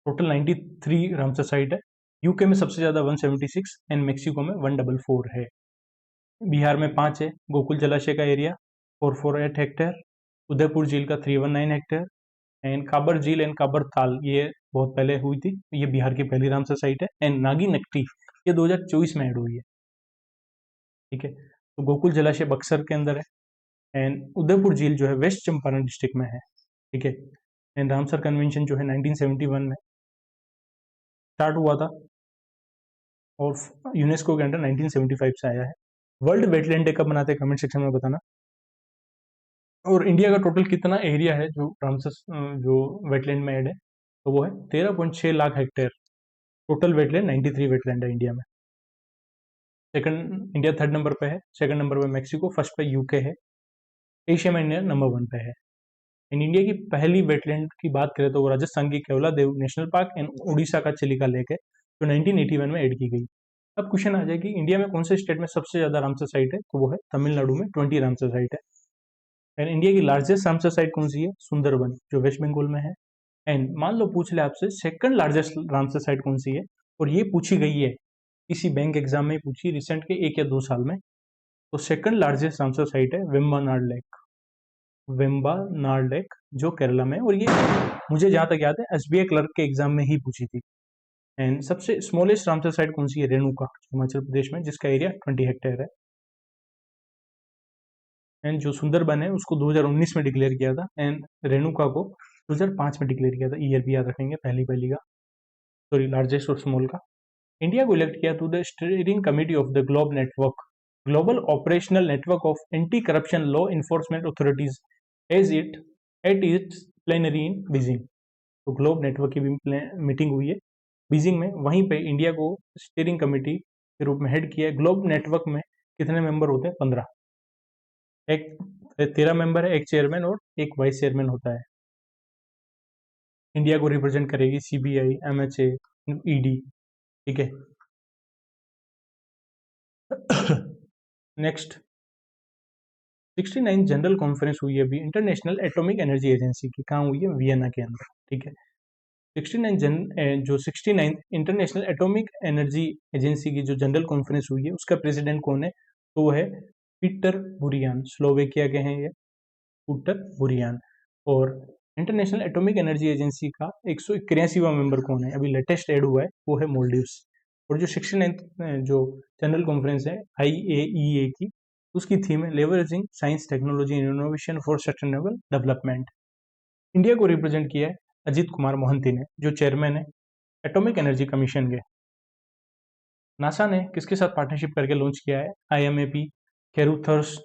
टोटल 93 रामसर साइट है। यूके में सबसे ज्यादा 176 एंड मेक्सिको में 144 है। बिहार में 5 है। गोकुल जलाशय का एरिया 448 हेक्टेयर, उदयपुर झील का 319 हेक्टेयर, एंड काबर झील एंड काबर ताल ये बहुत पहले हुई थी, ये बिहार की पहली रामसर साइट है। एंड नागी नकटी ये 2024 में ऐड हुई है, ठीक है। तो गोकुल जलाशय बक्सर के अंदर है, एंड उदयपुर झील जो है वेस्ट चंपारण डिस्ट्रिक्ट में है, ठीक है। एंड रामसर कन्वेंशन जो है 1971 में स्टार्ट हुआ था और यूनेस्को के अंडर 1975 से आया है। वर्ल्ड वेटलैंड डे कब मनाते हैं कमेंट सेक्शन में बताना। और इंडिया का टोटल कितना एरिया है जो रामसर जो वेटलैंड में ऐड है? तो वो है 13.6 lakh hectare. Total wetland 93 wetland है इंडिया में। सेकंड इंडिया 3rd नंबर पे है, सेकंड नंबर पे मैक्सिको, फर्स्ट पे यूके है। एशिया में इंडिया नंबर 1 पे है। इन इंडिया की पहली वेटलैंड की बात करें तो वो राजस्थान की Keoladeo national park and Orissa का चिलिका लेक है जो 1981 में ऐड की गई। अब क्वेश्चन आ जाए कि इंडिया में कौन से स्टेट में सबसे ज्यादा रामसर साइट है? तो वो है तमिलनाडु में 20 रामसर साइट है। एंड इंडिया की लार्जेस्ट रामसर साइट कौन सी है? सुंदरबन जो वेस्ट बंगाल में है। एंड मान लो पूछ ले आपसे सेकंड लार्जेस्ट रामसर साइट कौन सी है, और ये पूछी गई है किसी बैंक एग्जाम में पूछी रिसेंट के 1 या 2 साल में, तो सेकंड लार्जेस्ट रामसर साइट है वेम्बनाड लेक। वेम्बनाड लेक जो केरला में है, और ये मुझे जहां तक याद है एसबीआई क्लर्क के एग्जाम में ही पूछी थी। एंड सबसे स्मॉलेस्ट रामसर साइट कौन सी है? रेणुका हिमाचल प्रदेश में, जिसका एरिया 20 हेक्टेयर है। एंड जो सुंदरबन है उसको 2019 में डिक्लेयर किया था, एंड रेणुका को 2005 में डिक्लेयर किया था। ईयर भी याद रखेंगे पहली पहली का, सॉरी लार्जेस्ट और स्मॉल का। इंडिया को इलेक्ट किया to the steering committee of the GlobE network, global operational network of anti corruption law enforcement authorities as it at its plenary in Beijing. तो ग्लोब नेटवर्क की भी meeting हुई है Beijing में, वहीं पे इंडिया को स्टीयरिंग कमेटी के रूप में हेड किया है। ग्लोब नेटवर्क में कितने मेंबर होते हैं? 15। एक 13 मेंबर है, एक चेयरमैन और एक वाइस चेयरमैन होता है। इंडिया को रिप्रेजेंट करेगी सीबीआई, एमएचए, ईडी, ठीक है। नेक्स्ट 69 जनरल कॉन्फ्रेंस हुई है अभी इंटरनेशनल एटॉमिक एनर्जी एजेंसी की, कहाँ हुई है? वियना के अंदर, ठीक है। 69 इंटरनेशनल एटॉमिक एनर्जी एजेंसी की जो जनरल कॉन्फ्रेंस हुई है उसका प्रेसिडेंट कौन है? तो वो है पीटर बुरियान, स्लोवेकिया के हैं ये, पीटर बुरियान। और इंटरनेशनल एटॉमिक एनर्जी एजेंसी का 181वां मेंबर कौन है? अभी लेटेस्ट ऐड हुआ है, वो है मोल्डिव्स। और जो 69 जो जनरल कॉन्फ्रेंस है IAEA की, उसकी थीम है leveraging science technology and innovation for sustainable development. India को रिप्रेजेंट किया है अजीत कुमार मोहंती ने, जो चेयरमैन है एटॉमिक एनर्जी कमीशन के। नासा ने किसके साथ पार्टनरशिप करके लॉन्च किया है? IMAP, Carruthers,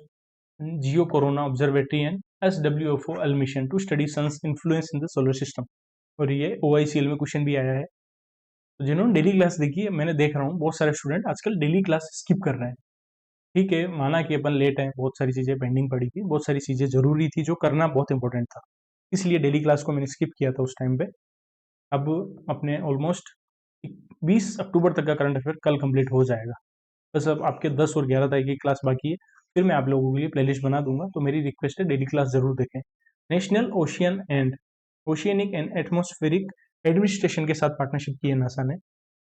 Jio corona observatory and SWFO mission to study sun's influence in the solar system. और ये OICL में क्वेश्चन भी आया है। तो जिन्होंने डेली क्लास देखी है, मैंने देख रहा हूँ बहुत सारे स्टूडेंट आजकल डेली क्लास स्किप कर रहे हैं। ठीक है, माना कि अपन लेट हैं, बहुत सारी चीज़ें पेंडिंग पड़ी थी, बहुत सारी चीज़ें ज़रूरी थी जो करना बहुत इंपॉर्टेंट था, इसलिए डेली क्लास को मैंने स्किप किया था उस टाइम पे। अब अपने ऑलमोस्ट 20 अक्टूबर तक का करंट अफेयर कल कंप्लीट हो जाएगा। बस अब आपके 10 और 11 तारीख की क्लास बाकी है, फिर मैं आप लोगों के लिए प्लेलिस्ट बना दूंगा। तो मेरी रिक्वेस्ट है डेली क्लास जरूर देखें। National oceanic and atmospheric administration के साथ पार्टनरशिप की है नासा ने,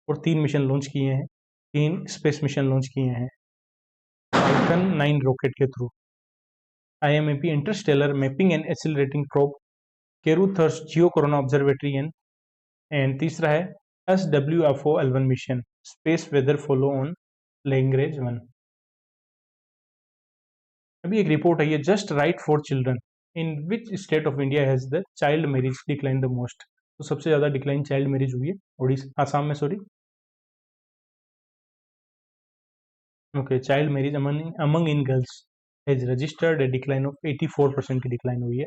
और 3 मिशन लॉन्च किए हैं, 3 स्पेस मिशन लॉन्च किए हैं फाल्कन 9 रॉकेट के through. IMAP interstellar mapping and accelerating probe, Carruthers Jio corona observatory and तीसरा है SWFO L1 mission space weather follow on Lagrange 1। अभी एक रिपोर्ट आई है, just right for children, in which state of India has the child marriage decline the most. तो सबसे ज्यादा decline child marriage हुई है ओडिशा, आसाम में, sorry. Okay, child marriage among in girls has registered a decline of 84% की decline हुई है।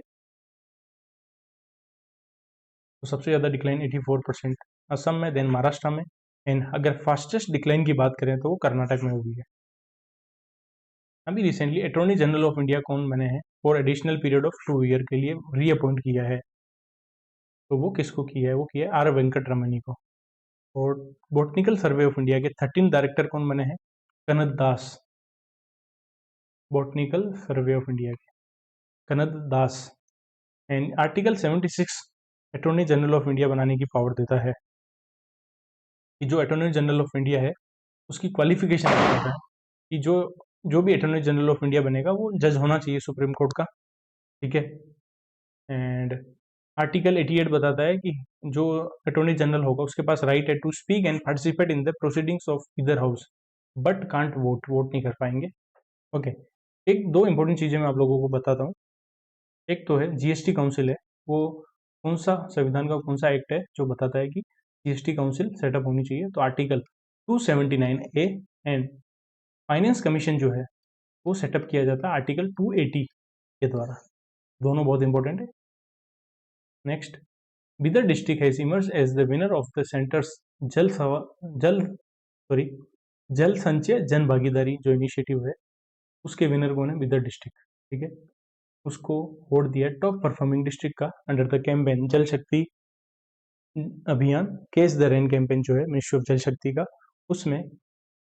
तो सबसे ज़्यादा डिक्लाइन 84% असम में, देन महाराष्ट्र में, एंड अगर फास्टेस्ट डिक्लाइन की बात करें तो वो कर्नाटक में हुई है। अभी recently attorney general of India कौन बने हैं for additional period of 2 year के लिए रीअपॉइंट किया है, तो वो किसको किया है? वो किया है R वेंकट रमनी को। और बॉटनिकल सर्वे ऑफ इंडिया के 13 डायरेक्टर कौन बने हैं? Kanad Das. Botanical survey of India के Kanad Das. And article 76 attorney general of India बनाने की पावर देता है, कि जो अटॉर्नी जनरल ऑफ इंडिया है उसकी क्वालिफिकेशन बताता है कि जो जो भी अटॉर्नी जनरल ऑफ इंडिया बनेगा वो जज होना चाहिए सुप्रीम कोर्ट का। ठीक है। एंड आर्टिकल 88 बताता है कि जो अटॉर्नी जनरल होगा उसके पास राइट है to speak and participate in the proceedings of either house, but can't vote नहीं कर पाएंगे। ओके। एक दो इंपॉर्टेंट चीजें मैं आप लोगों को बताता हूँ। एक तो है GST काउंसिल है, वो कौन सा संविधान का कौन सा एक्ट है जो बताता है कि GST काउंसिल सेटअप होनी चाहिए? तो article 279A। And finance commission जो है वो सेटअप किया जाता है आर्टिकल 280 के द्वारा। दोनों बहुत इंपॉर्टेंट है। Next, Bidar district has emerge as the winner of the centre's jal jal sorry जल संचय जन भागीदारी जो इनिशिएटिव है, उसके विनर कौन है? बिदर डिस्ट्रिक्ट। ठीक है, उसको वोट दिया टॉप परफॉर्मिंग डिस्ट्रिक्ट का अंडर द कैंपेन जल शक्ति अभियान, कैच द रेन कैंपेन जो है मिनिस्ट्री ऑफ जल शक्ति का, उसमें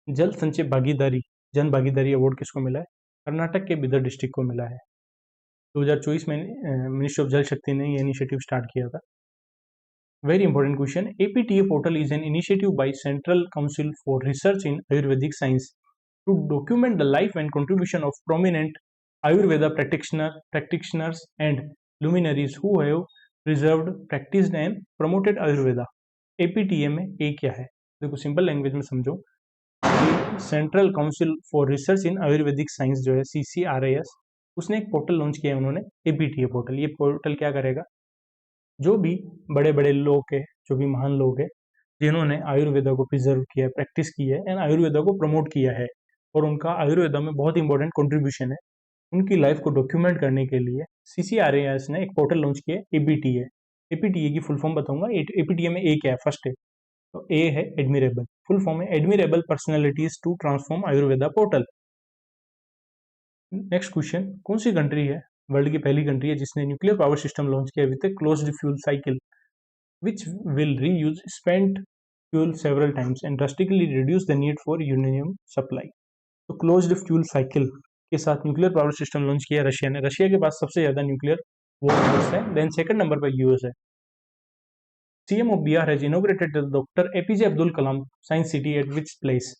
जल संचय भागीदारी जन भागीदारी अवार्ड किसको मिला है? कर्नाटक के बिदर डिस्ट्रिक्ट को मिला है। 2024 में मिनिस्ट्री ऑफ जल शक्ति ने ये इनिशिएटिव स्टार्ट किया था। Very important question, APTA portal is an initiative by central council for research in Ayurvedic science to document the life and contribution of prominent Ayurveda practitioners and luminaries who have preserved, practiced and promoted Ayurveda। APTA में A क्या है? देखो simple language में समझो, central council for research in Ayurvedic science जो है CCRIS, उसने एक पोर्टल लॉन्च किया है उन्होंने, APTA पोर्टल। ये पोर्टल क्या करेगा? जो भी बड़े बड़े लोग है, जो भी महान लोग है जिन्होंने आयुर्वेदा को प्रिजर्व किया है, प्रैक्टिस की है एंड आयुर्वेदा को प्रमोट किया है, और उनका आयुर्वेदा में बहुत इंपॉर्टेंट कंट्रीब्यूशन है, उनकी लाइफ को डॉक्यूमेंट करने के लिए CCRIS ने एक पोर्टल लॉन्च किया है, APTA। APTA की फुल फॉर्म बताऊंगा। APTA में A क्या है? फर्स्ट है तो A है एडमिरेबल, फुल फॉर्म है admirable personalities to transform Ayurveda portal. Next question, कौन सी कंट्री है, वर्ल्ड की पहली कंट्री है जिसने न्यूक्लियर पावर सिस्टम लॉन्च किया with closed fuel cycle which will reuse spent fuel several times and drastically reduce the need for uranium supply. तो closed fuel cycle के साथ न्यूक्लियर पावर सिस्टम लॉन्च किया Russia ने। Russia के पास सबसे ज्यादा nuclear Wars है, देन सेकंड नंबर पर US है। CM of Bihar has inaugurated doctor APJ Abdul Kalam science city eight which place?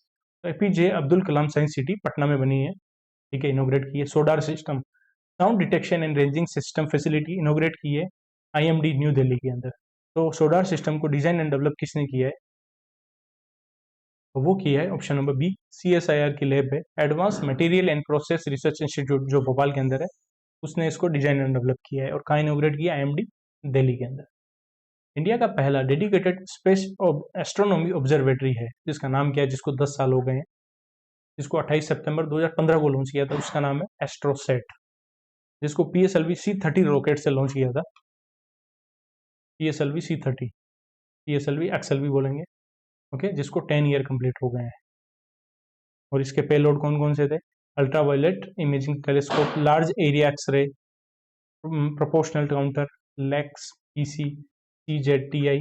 तो APJ Abdul Kalam science city Patna में बनी है। ठीक है, इनोग्रेट की है। SODAR system sound detection and ranging system facility इनोग्रेट की है IMD न्यू दिल्ली के अंदर। तो सोडार सिस्टम को डिजाइन एंड डेवलप किसने किया है? तो वो किया है ऑप्शन नंबर B, CSIR की लैब है, advance material and process research institute जो भोपाल के अंदर है, उसने इसको डिजाइन एंड डेवलप किया है। और कहाँ इनोग्रेट किया? IMD दिल्ली के अंदर। इंडिया का पहला डेडिकेटेड स्पेस एस्ट्रोनॉमी ऑब्जर्वेटरी है, जिसका नाम क्या है? जिसको 10 साल हो गए हैं, जिसको 28 सितंबर 2015 को लॉन्च किया था, उसका नाम है एस्ट्रोसेट, जिसको PSLV C-30 रॉकेट से लॉन्च किया था। PSLV C30, PSLV XLV बोलेंगे, ओके, जिसको 10 ईयर कंप्लीट हो गए हैं। और इसके पेलोड कौन कौन से थे? Ultraviolet imaging telescope, large area X-ray, proportional counter, लेक्स, PC, CZTI,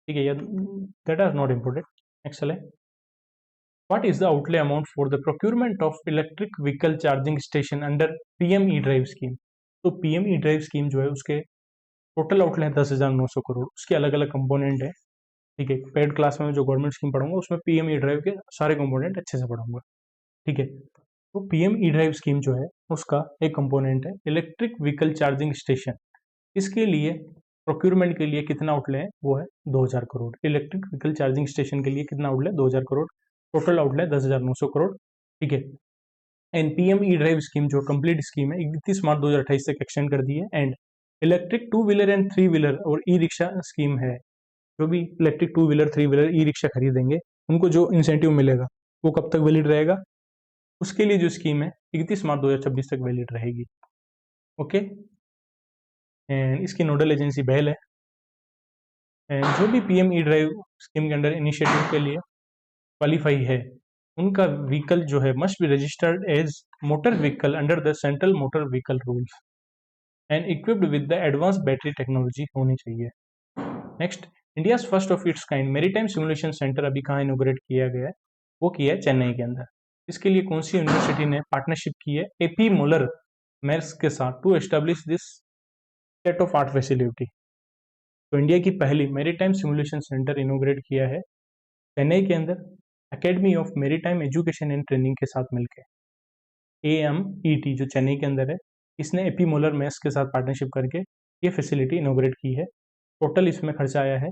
ठीक है, that are not important. Next चले, what is the outlay amount for the procurement of electric vehicle charging station under PM E-Drive scheme? तो PM E-Drive scheme जो है उसके total outlay है 10,900 करोड़। उसके अलग अलग कंपोनेंट है, ठीक है। पेड क्लास में जो गवर्नमेंट स्कीम पढ़ूंगा उसमें PM E-Drive के सारे कंपोनेंट अच्छे से पढ़ूंगा, ठीक है। तो PM E-Drive स्कीम जो है उसका एक कंपोनेंट है इलेक्ट्रिक व्हीकल चार्जिंग स्टेशन। इसके लिए प्रोक्यूरमेंट के लिए कितना आउटले है? वो है 2,000 crore. Electric vehicle charging station के लिए कितना outlay? 2,000 crore. Total outlay 10,900 crore, ठीक है। एंड PM E-Drive स्कीम जो कंप्लीट स्कीम है 31 मार्च 2028 तक एक्सटेंड कर दी है। And electric 2 wheeler and 3 wheeler और ई रिक्शा स्कीम है, जो भी electric 2 wheeler 3 wheeler e rickshaw खरीदेंगे उनको जो इंसेंटिव मिलेगा वो कब तक वैलिड रहेगा? उसके लिए जो स्कीम है 31 मार्च 2026 तक वैलिड रहेगी, ओके। एंड इसकी नोडल एजेंसी बेल है। एंड जो भी PM E-Drive स्कीम के अंडर इनिशिएटिव के लिए क्वालिफाई है उनका व्हीकल जो है must be registered as motor vehicle under the central motor vehicle rules and equipped with the advance battery technology होनी चाहिए। Next, India's first of its kind maritime simulation centre अभी कहाँ इनोग्रेट किया गया है? वो किया है चेन्नई के अंदर। इसके लिए कौन सी यूनिवर्सिटी ने पार्टनरशिप की है? AP मोलर मेर्स के साथ to establish this state of art facility. तो इंडिया की पहली मेरीटाइम सिमुलेशन सेंटर इनोग्रेट किया है चेन्नई के अंदर academy of maritime education and training के साथ मिलकर। AMET जो चेन्नई के अंदर है, इसने AP मोलर मेस के साथ पार्टनरशिप करके ये फैसिलिटी इनोग्रेट की है। टोटल इसमें खर्चा आया है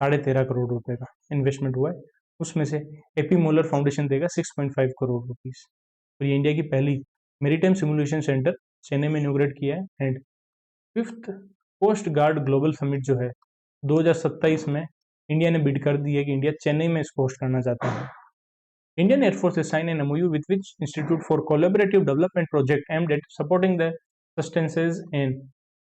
13.5 करोड़ रुपए का इन्वेस्टमेंट हुआ है। उसमें से AP मोलर फाउंडेशन देगा 6.5 करोड़ रुपीस। और ये इंडिया की पहली मेरीटाइम सिमुलेशन सेंटर चेन्नई में इनोग्रेट किया है। And 5th coast guard global summit जो है 2027 में इंडिया ने बिड कर दी है कि इंडिया चेन्नई में इसको होस्ट करना चाहता है। Indian Air Force has signed an MOU with which Institute for Collaborative Development project aimed at supporting the sustenance and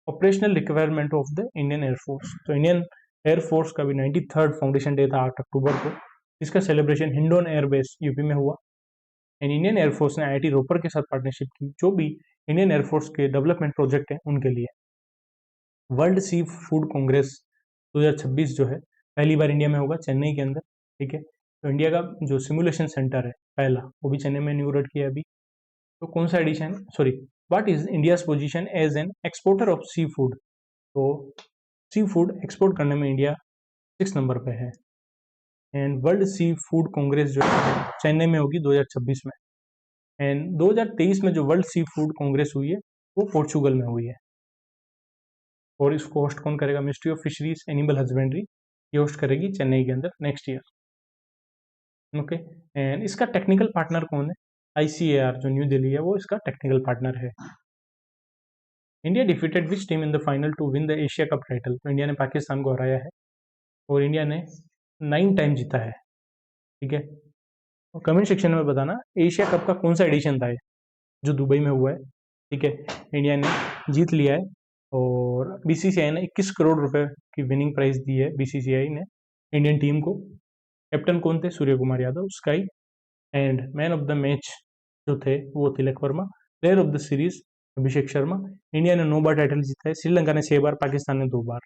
operational requirement of the Indian Air Force। तो इंडियन एयरफोर्स का भी 93rd foundation day था 8 अक्टूबर को, जिसका celebration Hindaun airbase UP में हुआ। And Indian air force ने IIT Ropar के साथ पार्टनरशिप की, जो भी इंडियन एयरफोर्स के डेवलपमेंट प्रोजेक्ट हैं उनके लिए। वर्ल्ड सी फूड कांग्रेस 2026 जो है पहली बार इंडिया में होगा, चेन्नई के अंदर, ठीक है। तो इंडिया का जो सिमुलेशन सेंटर है पहला, वो भी चेन्नई में इनॉग्रेट किया अभी। तो कौन सा edition, sorry, what is India's position as an exporter of seafood? तो सी फूड एक्सपोर्ट करने में इंडिया 6 नंबर पे है। And world seafood congress जो है चेन्नई में होगी 2026 में। एंड 2023 में जो वर्ल्ड सी फूड कांग्रेस हुई है वो पोर्चुगल में हुई है। और इसको होस्ट कौन करेगा? Ministry of fisheries animal husbandry ये होस्ट करेगी चेन्नई के अंदर नेक्स्ट ईयर, ओके। एंड इसका टेक्निकल पार्टनर कौन है? ICAR जो न्यू दिल्ली है वो इसका टेक्निकल पार्टनर है। India defeated which team in the final to win the Asia cup title? तो इंडिया ने पाकिस्तान को हराया है और इंडिया ने 9 टाइम जीता है, ठीक है। और कमेंट सेक्शन में बताना एशिया कप का कौन सा एडिशन था जो दुबई में हुआ है, ठीक है। इंडिया ने जीत लिया है और BCCI ने 21 करोड़ रुपए की विनिंग प्राइज दी है BCCI ने इंडियन टीम को। कैप्टन कौन थे? Surya Kumar Yadav, Sky. And man of the match जो थे वो Tilak Varma. Player of the series Abhishek Sharma. India ने 9 बार टाइटल जीता है, श्रीलंका ने 6 बार, पाकिस्तान ने 2 बार।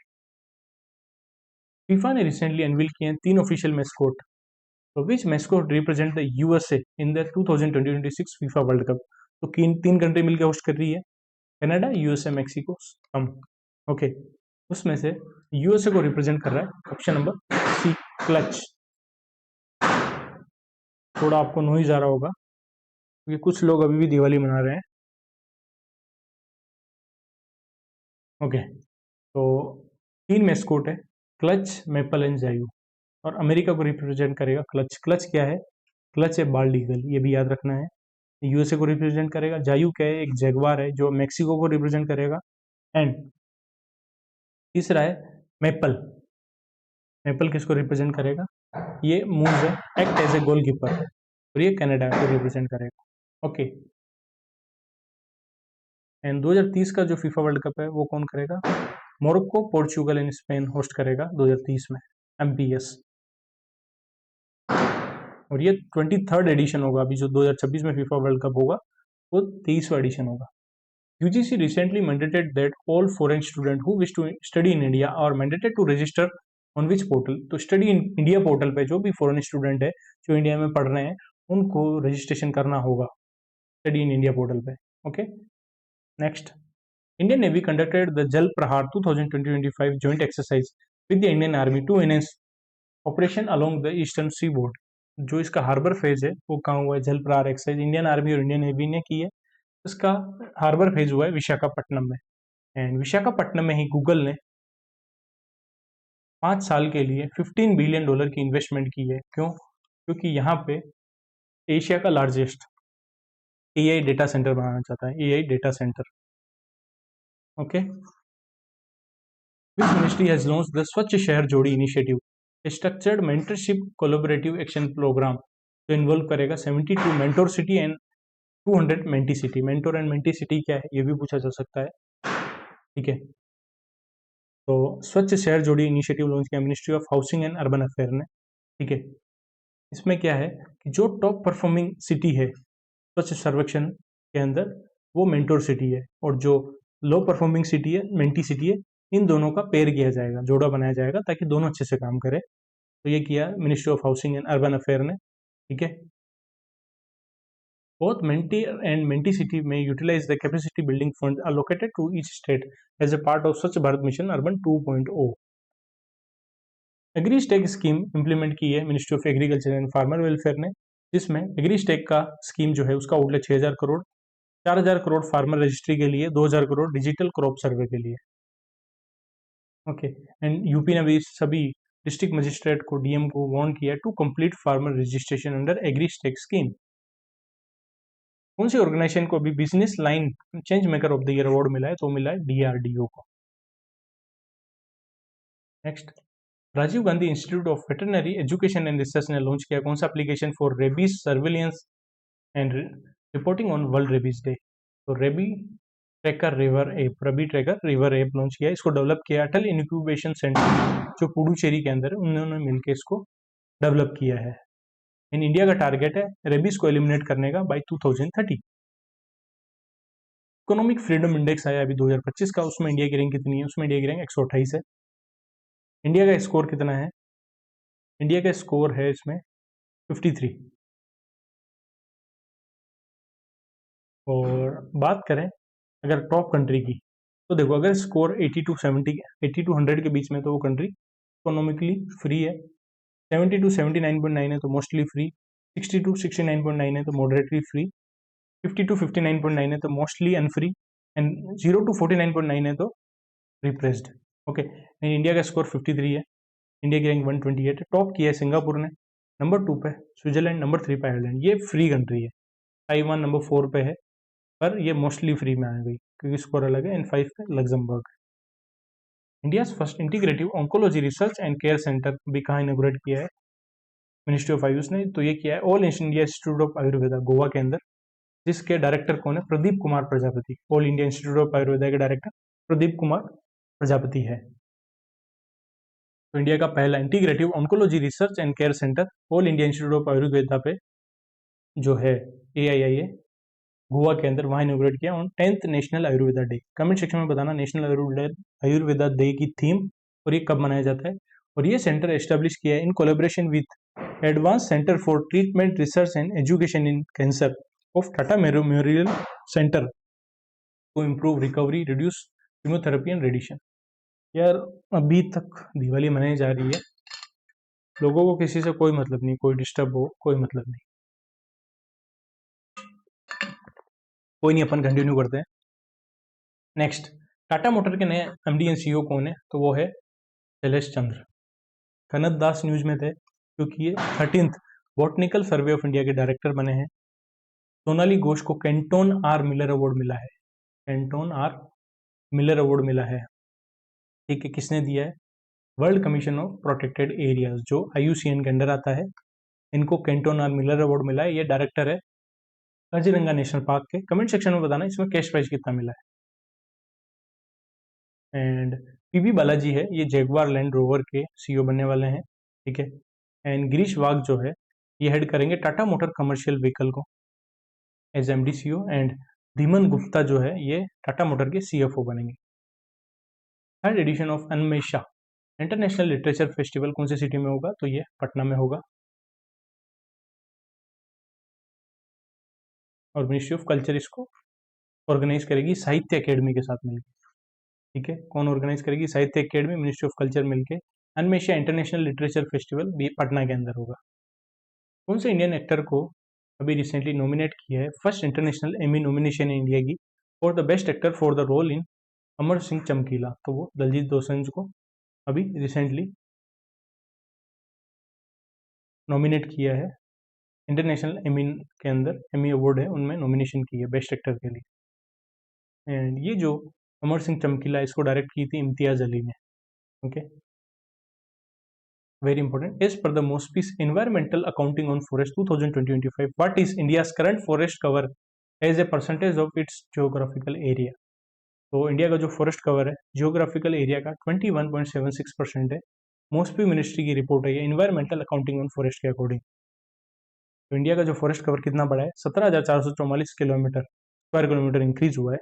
फीफा ने रिसेंटली अनवील किए हैं 3 ऑफिशियल मैस्कोट। तो which mascot represent the USA in the 2026 FIFA World Cup? तो 3 कंट्री मिलकर होस्ट कर रही है, कनाडा, USA, मैक्सिको, हम, ओके। उसमें से USA को रिप्रेजेंट कर रहा है ऑप्शन नंबर C, क्लच। थोड़ा आपको नॉइज आ रहा होगा क्योंकि कुछ लोग अभी भी दिवाली मना रहे हैं, ओके। तो 3 मैस्कोट है, क्लच, मैपल एंड जायू। और अमेरिका को रिप्रेजेंट करेगा क्लच। क्लच क्या है? क्लच है बाल्ड ईगल, ये भी याद रखना है। USA को रिप्रेजेंट करेगा जायू क्या है? एक जैगवार है जो मैक्सिको को रिप्रेजेंट करेगा। एंड तीसरा है मैपल। मैपल किसको रिप्रेजेंट करेगा? ये मूव्स है, एक्ट एज ए गोलकीपर, और ये कनाडा को रिप्रेजेंट करेगा, ओके। एंड 2030 का जो फीफा वर्ल्ड कप है वो कौन करेगा? Morocco, Portugal and Spain host करेगा 2030 में, MPS। और ये 23rd एडिशन होगा। अभी जो 2026 में फीफा वर्ल्ड कप होगा वो 23वां एडिशन होगा। UGC recently mandated that all foreign students who wish to study in India are mandated to register on which portal? तो स्टडी इन इंडिया पोर्टल पे जो भी फॉरेन स्टूडेंट है जो इंडिया में पढ़ रहे हैं उनको रजिस्ट्रेशन करना होगा स्टडी इन इंडिया पोर्टल पे। Okay, next, Indian Navy conducted the Jal Prahar 2020-25 joint exercise with the Indian Army to enhance operation along the eastern seaboard। जो इसका हार्बर फेज है वो कहाँ हुआ है? जल प्रहार एक्सरसाइज इंडियन आर्मी और इंडियन नेवी ने की है। इसका हार्बर फेज हुआ है विशाखापट्टनम में। एंड विशाखापट्टनम में ही गूगल ने 5 साल के लिए $15 बिलियन की इन्वेस्टमेंट की है। क्यों? क्योंकि यहाँ पे एशिया का लार्जेस्ट AI डेटा सेंटर बनाना चाहता है, AI data centre. Okay, which ministry has launched the Swachh Shahar Jodi initiative, a structured mentorship collaborative action programme जो इन्वॉल्व करेगा 72 mentor city and 200 mentee city. Mentor and mentee city क्या है ये भी पूछा जा सकता है। ठीक है, तो स्वच्छ शहर जोड़ी इनिशिएटिव लॉन्च किया ministry of housing and urban affair ने। ठीक है, इसमें क्या है कि जो टॉप परफॉर्मिंग सिटी है स्वच्छ सर्वेक्षण के अंदर वो मेंटोर सिटी है, और जो लो परफॉर्मिंग सिटी है मेंटी सिटी है, इन दोनों का पेयर किया जाएगा, जोड़ा बनाया जाएगा ताकि दोनों अच्छे से काम करे। तो ये किया ministry of housing and urban affair ने। ठीक है, both Menti and Menti city may utilize the capacity building funds allocated to each state as a part of Swachh Bharat Mission Urban 2.0। Agri stack scheme implement की है ministry of agriculture and farmer welfare ने, जिसमें agri stack का scheme जो है उसका outlay 6000 crore, 4000 crore farmer registry के लिए, 2000 करोड़ डिजिटल क्रॉप सर्वे के लिए। ओके, एंड यूपी ने भी सभी डिस्ट्रिक्ट मजिस्ट्रेट को, DM को वार्न किया to complete farmer registration under agri stack scheme. कौन सी ऑर्गेनाइजेशन को अभी business line change maker of the year award मिला है? तो मिला है DRDO को। Next, Rajiv Gandhi institute of veterinary education and research ने लॉन्च किया कौन सा application for rabies surveillance and reporting on world rabies day? तो rabies tracker river app, rabies tracker river app launch किया। इसको डेवलप किया अटल इनक्यूबेशन सेंटर जो पुडुचेरी के अंदर है, उन्होंने मिलकर इसको डेवलप किया है। इन इंडिया का टारगेट है रेबीज को एलिमिनेट करने का बाय 2030। इकोनॉमिक फ्रीडम इंडेक्स आया अभी 2025 का, उसमें इंडिया की रैंक कितनी है? उसमें इंडिया की रैंक 128 है। इंडिया का स्कोर कितना है? इंडिया का स्कोर है इसमें 53। और बात करें अगर टॉप कंट्री की, तो देखो अगर स्कोर 80 to 70, 80 to 100 के बीच में तो वो कंट्री इकोनॉमिकली फ्री है। 70 to 79.9 है तो मोस्टली फ्री। 60 to 69.9 है तो मॉडरेटली फ्री। 50 to 59.9 है तो मोस्टली अनफ्री। एंड 0 to 49.9 है तो रिप्रेस्ड। ओके, इंडिया का स्कोर 53 है। इंडिया की रैंक 128 है। टॉप किया है सिंगापुर ने, नंबर 2 पे स्विट्जरलैंड, नंबर 3 पे आयरलैंड। ये फ्री कंट्री है। ताइवान नंबर 4 पे है, पर ये मोस्टली फ्री में आ गई क्योंकि स्कोर अलग है। एंड 5 पे Luxembourg. India first integrative oncology research and care centre भी कहाँ इनोग्रेट किया है? मिनिस्ट्री ऑफ आयुष ने। तो ये किया है all India institute of Ayurveda Goa के अंदर, जिसके डायरेक्टर कौन है? Pradeep Kumar Prajapati. All India institute of Ayurveda के डायरेक्टर प्रदीप कुमार प्रजापति है। तो इंडिया का पहला integrative oncology research and care centre all India institute of Ayurveda पे जो है AIIA गोवा के अंदर, वहां इनोग्रेट किया on 10th national Ayurveda day. Comment section में बताना नेशनल आयुर्वेदा डे की थीम और ये कब मनाया जाता है। और ये सेंटर एस्टेब्लिश किया है in collaboration with advance centre for treatment research and education in cancer of Tata memorial centre to improve recovery, reduce chemotherapy and radiation. यार अभी तक दिवाली मनाई जा रही है, लोगों को किसी से कोई मतलब नहीं, कोई डिस्टर्ब हो कोई मतलब नहीं। कोई नहीं, अपन कंटिन्यू करते हैं। नेक्स्ट, टाटा मोटर के नए MD एंड CEO कौन है? तो वो है शैलेश चंद्र। कनक दास न्यूज में थे क्योंकि ये 13th botanical survey of India के डायरेक्टर बने हैं। सोनाली घोष को कैंटोन R मिलर अवार्ड मिला है। कैंटोन R मिलर अवार्ड मिला है। ठीक है, किसने दिया है? World commission of protected areas जो IUCN के अंडर आता है, इनको कैंटोन R मिलर अवार्ड मिला है। ये डायरेक्टर है काजीरंगा नेशनल पार्क के कमेंट सेक्शन में बताना इसमें कैश प्राइज कितना मिला है। एंड पीबी बालाजी है, ये जैगवार लैंड रोवर के सीईओ बनने वाले हैं, ठीक है। एंड गिरीश वाघ जो है ये हेड करेंगे टाटा मोटर कमर्शियल व्हीकल को as MD CEO. And Dhiman Gupta जो है ये टाटा मोटर के सीएफओ बनेंगे। Third edition of Unmesha international literature festival कौन सी सिटी में होगा, तो ये पटना में होगा। और मिनिस्ट्री ऑफ कल्चर इसको ऑर्गेनाइज करेगी साहित्य अकेडमी के साथ मिलकर, ठीक है। कौन ऑर्गेनाइज करेगी, साहित्य अकेडमी, मिनिस्ट्री ऑफ कल्चर मिलकर। अनमेशा इंटरनेशनल लिटरेचर फेस्टिवल भी पटना के अंदर होगा। कौन से इंडियन एक्टर को अभी रिसेंटली नॉमिनेट किया है, फर्स्ट इंटरनेशनल एमी नॉमिनेशन है इंडिया की for the best actor for the role in Amar Singh Chamkila, तो वो दलजीत दोसांझ को अभी रिसेंटली नॉमिनेट किया है। इंटरनेशनल एमी के अंदर एमी अवार्ड है उनमें नॉमिनेशन की है बेस्ट एक्टर के लिए। एंड ये जो अमर सिंह चमकीला इसको डायरेक्ट की थी इम्तियाज अली ने, okay, very important. As per the MoSPI's environmental accounting on forest 2020-25 what is India's current forest cover as a percentage of its geographical area. तो इंडिया का जो फॉरेस्ट कवर है जियोग्राफिकल एरिया का 21.76% है। मॉस्पी मिनिस्ट्री की report है ये environmental accounting on forest के अकॉर्डिंग। तो इंडिया का जो फॉरेस्ट कवर कितना बड़ा है, 17,444 स्क्वायर किलोमीटर इंक्रीज हुआ है।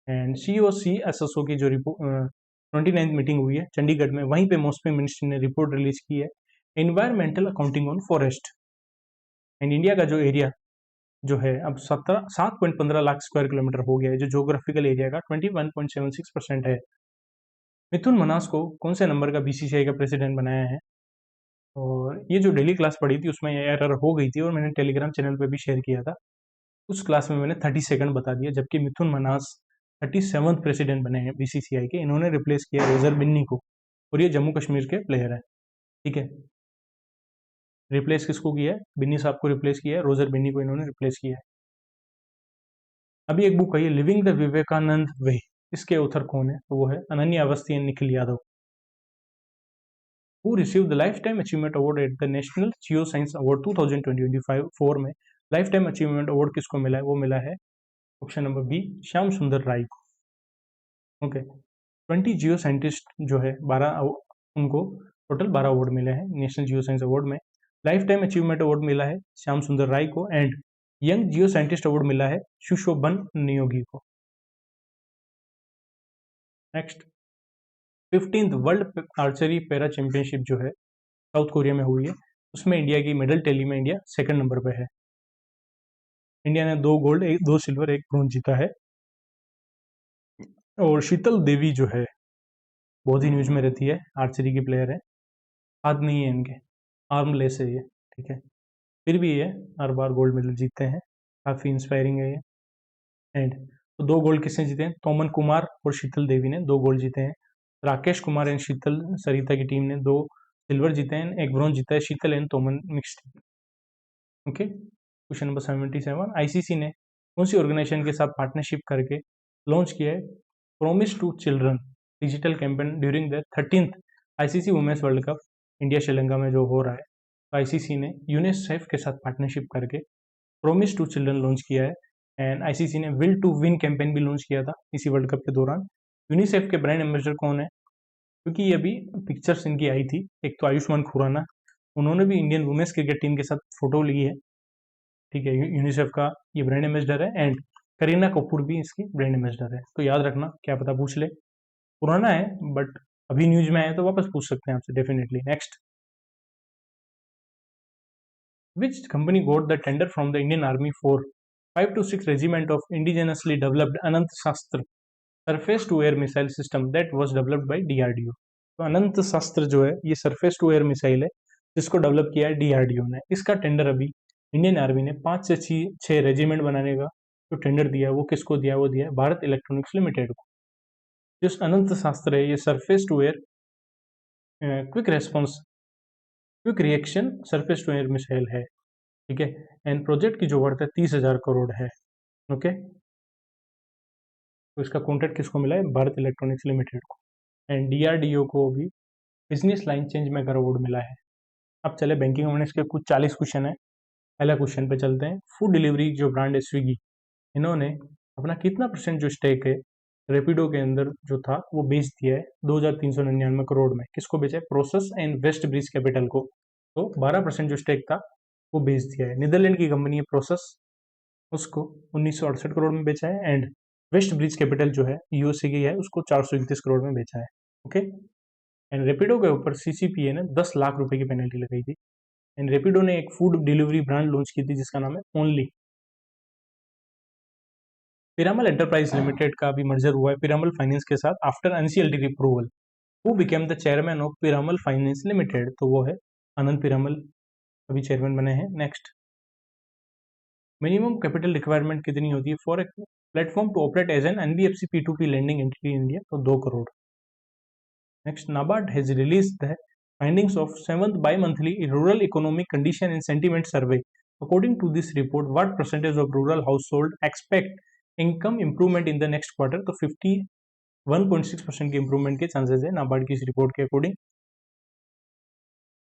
एंड सीओसी एसएसओ की जो रिपोर्ट 29th मीटिंग हुई है चंडीगढ़ में, वहीं पे मॉस्पी मिनिस्ट्री ने रिपोर्ट रिलीज की है environmental accounting on forest. And India का जो एरिया जो है अब 7.15 लाख स्क्वायर किलोमीटर हो गया है, जो ज्योग्राफिकल एरिया का 21.76% है। मिथुन मनास को कौन से नंबर का बीसीसीआई का प्रेसिडेंट बनाया है, और ये जो डेली क्लास पढ़ी थी उसमें एरर हो गई थी और मैंने टेलीग्राम चैनल पे भी शेयर किया था। उस क्लास में मैंने 32 बता दिया, जबकि मिथुन मनास 37th प्रेसिडेंट बने हैं बीसीसीआई के। इन्होंने रिप्लेस किया रोजर बिन्नी को, और ये जम्मू कश्मीर के प्लेयर है, ठीक है। रिप्लेस किसको किया है, बिन्नी साहब को रिप्लेस किया है, रोजर बिन्नी को इन्होंने रिप्लेस किया है। अभी एक बुक आई है लिविंग द विवेकानंद वे, इसके ऑथर कौन है, तो वो है Ananya Awasthi and Nikhil Yadav. Who receive the life time achievement award at the national geo science award 2024 में लाइफ टाइम अचीवमेंट अवार्ड किसको मिला है, वो मिला है ऑप्शन नंबर बी श्याम सुंदर राय को, ओके। 20 जियो साइंटिस्ट जो है 12 उनको टोटल 12 अवार्ड मिले हैं नेशनल जियो साइंस अवार्ड में। लाइफ टाइम अचीवमेंट अवार्ड मिला है श्याम सुंदर राय को, and young Jio scientist award मिला है सुशोभन नियोगी को। Next 15th world archery para championship जो है साउथ कोरिया में हुई है, उसमें इंडिया की मेडल टैली में इंडिया सेकंड नंबर पे है। इंडिया ने 2 गोल्ड 2 सिल्वर 1 ब्रॉन्ज जीता है। और शीतल देवी जो है बहुत ही न्यूज में रहती है, आर्चरी की प्लेयर है, हाथ नहीं है इनके, आर्मलेस है ये, ठीक है। फिर भी ये हर बार गोल्ड मेडल जीतते हैं, काफ़ी इंस्पायरिंग है ये। एंड तो 2 गोल्ड किसने जीते हैं, तोमन कुमार और शीतल देवी ने 2 गोल्ड जीते हैं। राकेश कुमार एंड शीतल सरिता की टीम ने 2 सिल्वर जीते हैं, 1 ब्रॉन्ज जीता है Sheetal and Toman mix team, okay. Question number 77, ICC ने कौन सी ऑर्गेनाइजेशन के साथ पार्टनरशिप करके लॉन्च किया है promise to children digital campaign during the 13th ICC women's world cup India Sri Lanka में जो हो रहा है। तो आईसीसी ने यूनिसेफ के साथ पार्टनरशिप करके प्रॉमिस टू चिल्ड्रन लॉन्च किया है। एंड आईसीसी ने विल टू विन कैंपेन भी लॉन्च किया था इसी वर्ल्ड कप के दौरान। यूनिसेफ के ब्रांड एम्बेसडर कौन है, क्योंकि ये अभी पिक्चर्स इनकी आई थी, एक तो आयुष्मान खुराना, उन्होंने भी इंडियन वुमेन्स क्रिकेट टीम के साथ फोटो ली है, ठीक है। यूनिसेफ का ये ब्रांड एम्बेसडर है। एंड करीना कपूर भी इसकी ब्रांड एम्बेसडर है, तो याद रखना, क्या पता पूछ ले। पुराना है बट अभी न्यूज में आया तो वापस पूछ सकते हैं आपसे definitely. Next, which company got the tender from the Indian Army for 5 to 6 regiment of indigenously developed Anant Shastra surface to air missile system that was developed by DRDO। तो अनंत शास्त्र जो है ये सरफेस टू एयर मिसाइल है जिसको develop किया है DRDO ने। इसका टेंडर अभी इंडियन आर्मी ने 5 से 6 रेजिमेंट बनाने का जो टेंडर दिया है वो किसको दिया है, वो दिया है भारत इलेक्ट्रॉनिक्स लिमिटेड को। जो अनंत शास्त्र है ये surface to air quick response quick reaction surface to air missile है, ठीक है। एंड प्रोजेक्ट की जो वर्थ है 30,000 करोड़ है, ओके। तो इसका कॉन्ट्रैक्ट किसको मिला है, भारत इलेक्ट्रॉनिक्स लिमिटेड को। एंड डीआरडीओ को भी business line change maker award मिला है। अब चले बैंकिंग अवेयरनेस के कुछ 40 क्वेश्चन है। पहला क्वेश्चन पे चलते हैं। फूड डिलीवरी जो ब्रांड है स्विगी, इन्होंने अपना कितना परसेंट जो स्टेक है रेपिडो के अंदर जो था वो बेच दिया है 2399 करोड़ में। किसको बेचा है? Prosus and West Bridge Capital को। तो 12% जो स्टेक था वो बेच दिया है। नीदरलैंड की कंपनी है प्रोसेस, उसको 1968 करोड़ में बेचा है, एंड वेस्ट ब्रिज कैपिटल जो है यूएसए की है, उसको 431 करोड़ में बेचा है। ओके, एंड रेपिडो के ऊपर सीसीपीए ने 10 लाख रुपए की पेनल्टी लगाई थी। एंड रेपिडो ने एक फूड डिलीवरी ब्रांड लॉन्च की थी जिसका नाम है ओनली। पिरामल एंटरप्राइज लिमिटेड का भी मर्जर हुआ है पिरामल फाइनेंस के साथ after NCLT approval. Who became the chairman of Piramal finance limited? तो वो है आनंद पिरामल, अभी चेयरमैन बने हैं। नेक्स्ट, मिनिमम कैपिटल रिक्वायरमेंट कितनी होती है for a platform to operate as an NBFC P2P lending entity in India? तो 2 crore. Next, NABARD has release the findings of 7th bi-monthly rural economic condition and sentiment survey. According to this report, what percentage of rural household expect income improvement in the next quarter? तो 51.6% के improvement के chances है नाबार्ड की इस report के according.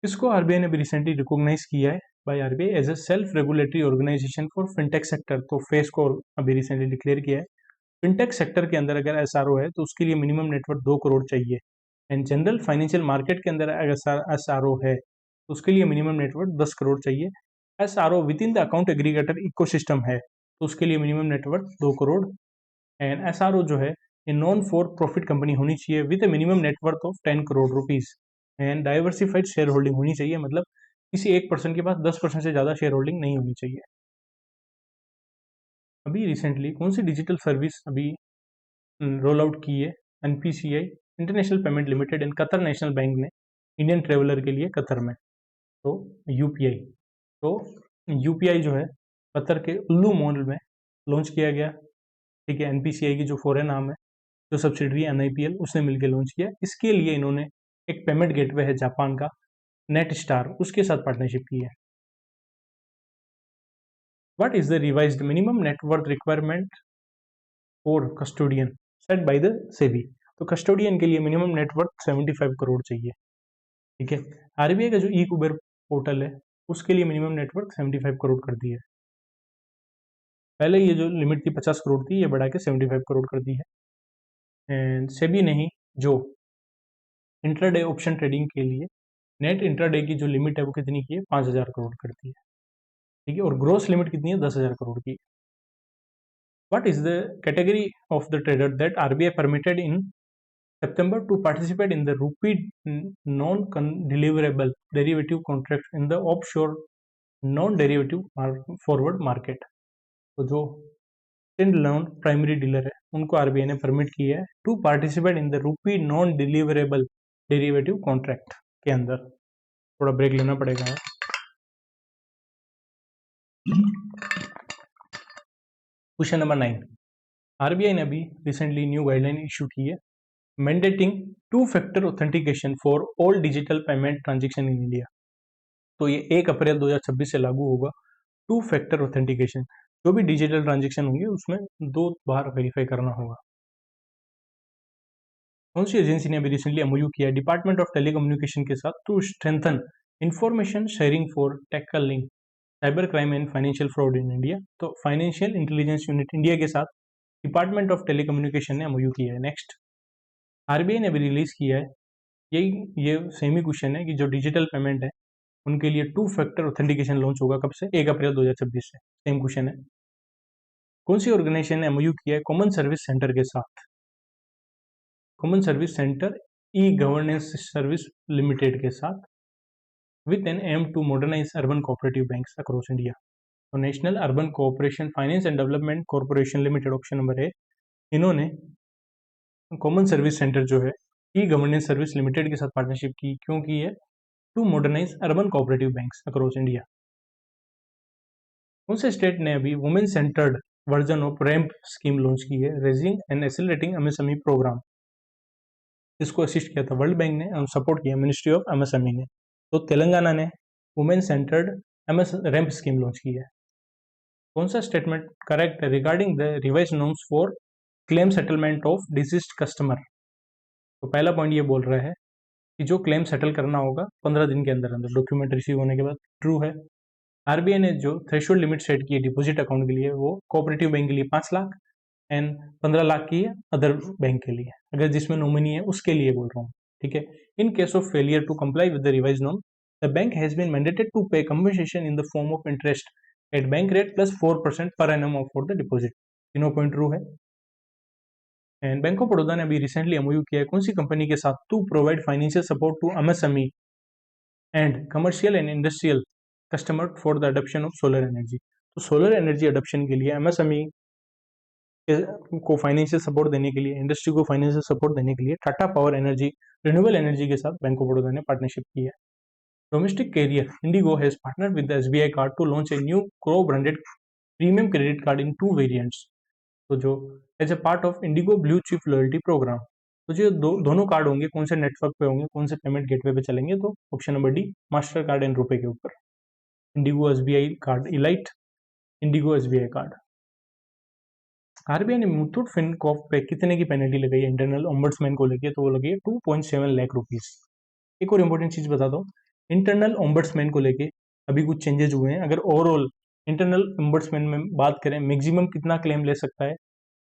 इसको RBI ने भी रिसेंटली रिकॉग्नाइज किया है by RBI as a self regulatory organisation for fintech sector. तो फेस को अभी रिसेंटली डिक्लेयर किया है। फिनटेक सेक्टर के अंदर अगर एसआरओ है तो उसके लिए मिनिमम नेटवर्थ 2 करोड़ चाहिए। एंड जनरल फाइनेंशियल मार्केट के अंदर अगर एसआरओ है तो उसके लिए मिनिमम नेटवर्थ 10 करोड़ चाहिए। SRO with in the account aggregator ecosystem है तो उसके लिए minimum net worth 2 crore. And SRO जो है ये नॉन फॉर प्रॉफिट कंपनी होनी चाहिए with A minimum net worth of 10 crore rupees. And diversified share holding होनी चाहिए, मतलब किसी एक पर्सन के पास 10% से ज़्यादा शेयर होल्डिंग नहीं होनी चाहिए। अभी रिसेंटली कौन सी डिजिटल सर्विस अभी रोल आउट की है? NPCI international payment limited and Qatar national bank ने इंडियन ट्रेवलर के लिए कतर में। तो यूपीआई, तो यूपीआई जो है कतर के उल्लू मॉल में लॉन्च किया गया। ठीक है, एनपीसीआई की जो फॉरेन आर्म है, जो सब्सिडरी एनआईपीएल, उसने मिलकर लॉन्च किया। इसके लिए इन्होंने एक पेमेंट गेटवे है जापान का नेट स्टार, उसके साथ पार्टनरशिप की है। What is the revised minimum net worth requirement for custodian set by the SEBI? तो कस्टोडियन के लिए मिनिमम नेटवर्थ 75 करोड़ चाहिए। ठीक है, आरबीआई का जो ई कुबेर पोर्टल है उसके लिए मिनिमम नेटवर्थ 75 करोड़ कर दी है। पहले ये जो लिमिट थी 50 करोड़ थी, ये बढ़ा के 75 करोड़ कर दी है। एंड सेबी ने ही जो इंट्राडे ऑप्शन ट्रेडिंग के लिए नेट इंट्राडे की जो लिमिट है वो कितनी की है? 5000 करोड़ कर दी है। ठीक है, और ग्रोस लिमिट कितनी है? 10,000 करोड़ की। What is the category of the trader that RBI permitted in September to participate in the rupee non-deliverable derivative contract in the offshore non-derivative forward market? तो जो स्टैंड लोन प्राइमरी डीलर है उनको RBI ने permit किया है to participate in the rupee non deliverable derivative contract के अंदर। थोड़ा ब्रेक लेना पड़ेगा। क्वेश्चन नंबर 9, आरबीआई ने अभी रिसेंटली न्यू गाइडलाइन इशू की है mandating 2-factor authentication for all digital payment transaction in India. तो ये 1 अप्रैल 2026 से लागू होगा। 2-factor ऑथेंटिकेशन, जो भी डिजिटल ट्रांजेक्शन होंगे उसमें 2 बार वेरीफाई करना होगा। कौन सी एजेंसी ने अभी रिसेंटली एमओयू किया? डिपार्टमेंट ऑफ टेलीकम्युनिकेशन के साथ to strengthen information sharing for tackling cyber crime and financial fraud in India. तो फाइनेंशियल इंटेलिजेंस यूनिट इंडिया के साथ डिपार्टमेंट ऑफ टेलीकम्युनिकेशन ने एमओयू किया है। नेक्स्ट, आरबीआई ने भी रिलीज किया है, ये सेम ही क्वेश्चन है कि जो डिजिटल पेमेंट है उनके लिए 2-factor ऑथेंटिकेशन लॉन्च होगा कब से? 1 अप्रैल 2026 से। सेम क्वेश्चन है। कौन सी ऑर्गेनाइजेशन ने एमओयू किया है कॉमन सर्विस सेंटर के साथ? Common service centre e governance service limited के साथ with an aim to modernise urban cooperative banks across India. तो national urban cooperation finance and development corporation limited option number है, इन्होंने common service centre जो है ई governance service limited के साथ partnership की। क्यों की है? To modernise urban cooperative banks across India. कौन से स्टेट ने अभी women centred version of RAMP scheme launch की है? Raising and accelerating MSME programme. इसको असिस्ट किया था वर्ल्ड बैंक ने और सपोर्ट किया मिनिस्ट्री ऑफ एमएसएमई ने। तो तेलंगाना ने women centred MS ramp scheme launch की है। कौन सा स्टेटमेंट करेक्ट है regarding the revise norms for claim settlement of deceased customer? तो पहला पॉइंट ये बोल रहा है कि जो क्लेम सेटल करना होगा 15 दिन के अंदर अंदर डॉक्यूमेंट रिसीव होने के बाद, ट्रू है। आरबीआई ने जो थ्रेशोल्ड लिमिट सेट की है डिपॉजिट अकाउंट के लिए वो कोऑपरेटिव बैंक के लिए 5 लाख एंड 15 लाख की है अदर बैंक के लिए, अगर जिसमें नॉमिनी है उसके लिए बोल रहा हूँ, ठीक है। In case of failure to comply with the revise norm, the bank has been mandated to pay compensation in the form of interest at bank rate plus 4% per annum for the deposit. तीनों point true है। And bank of Baroda ने अभी recently MOU किया है कौन सी company के साथ, to provide financial support to MSME and commercial and industrial customer for the adoption of solar energy. तो सोलर एनर्जी अडॉप्शन के लिए एमएसएमई को फाइनेंशियल सपोर्ट देने के लिए, इंडस्ट्री को फाइनेंशियल सपोर्ट देने के लिए Tata power energy renewable energy के साथ बैंक ऑफ बड़ौदा ने पार्टनरशिप की है। Domestic carrier IndiGo has partner with SBI card to launch a new co branded premium credit card in 2 variants. तो जो as a part of IndiGo blue chip loyalty programme, तो जो दोनों कार्ड होंगे कौन से नेटवर्क पे होंगे, कौन से पेमेंट गेटवे पे चलेंगे, तो option number D master card and रुपए के ऊपर। Indigo SBI card elite, Indigo SBI card. RBI ने मुथूट फिनकॉर्प पे कितने की पेनल्टी लगाई है इंटरनल ओम्बड्समैन को लेके, तो वो लगी है 2.7 लाख रुपीस। एक और इम्पोर्टेंट चीज बता दो, इंटरनल ओम्बड्समैन को लेके अभी कुछ चेंजेस हुए हैं। अगर ओवरऑल इंटरनल ओम्बड्समैन में बात करें, मैक्सिमम कितना क्लेम ले सकता है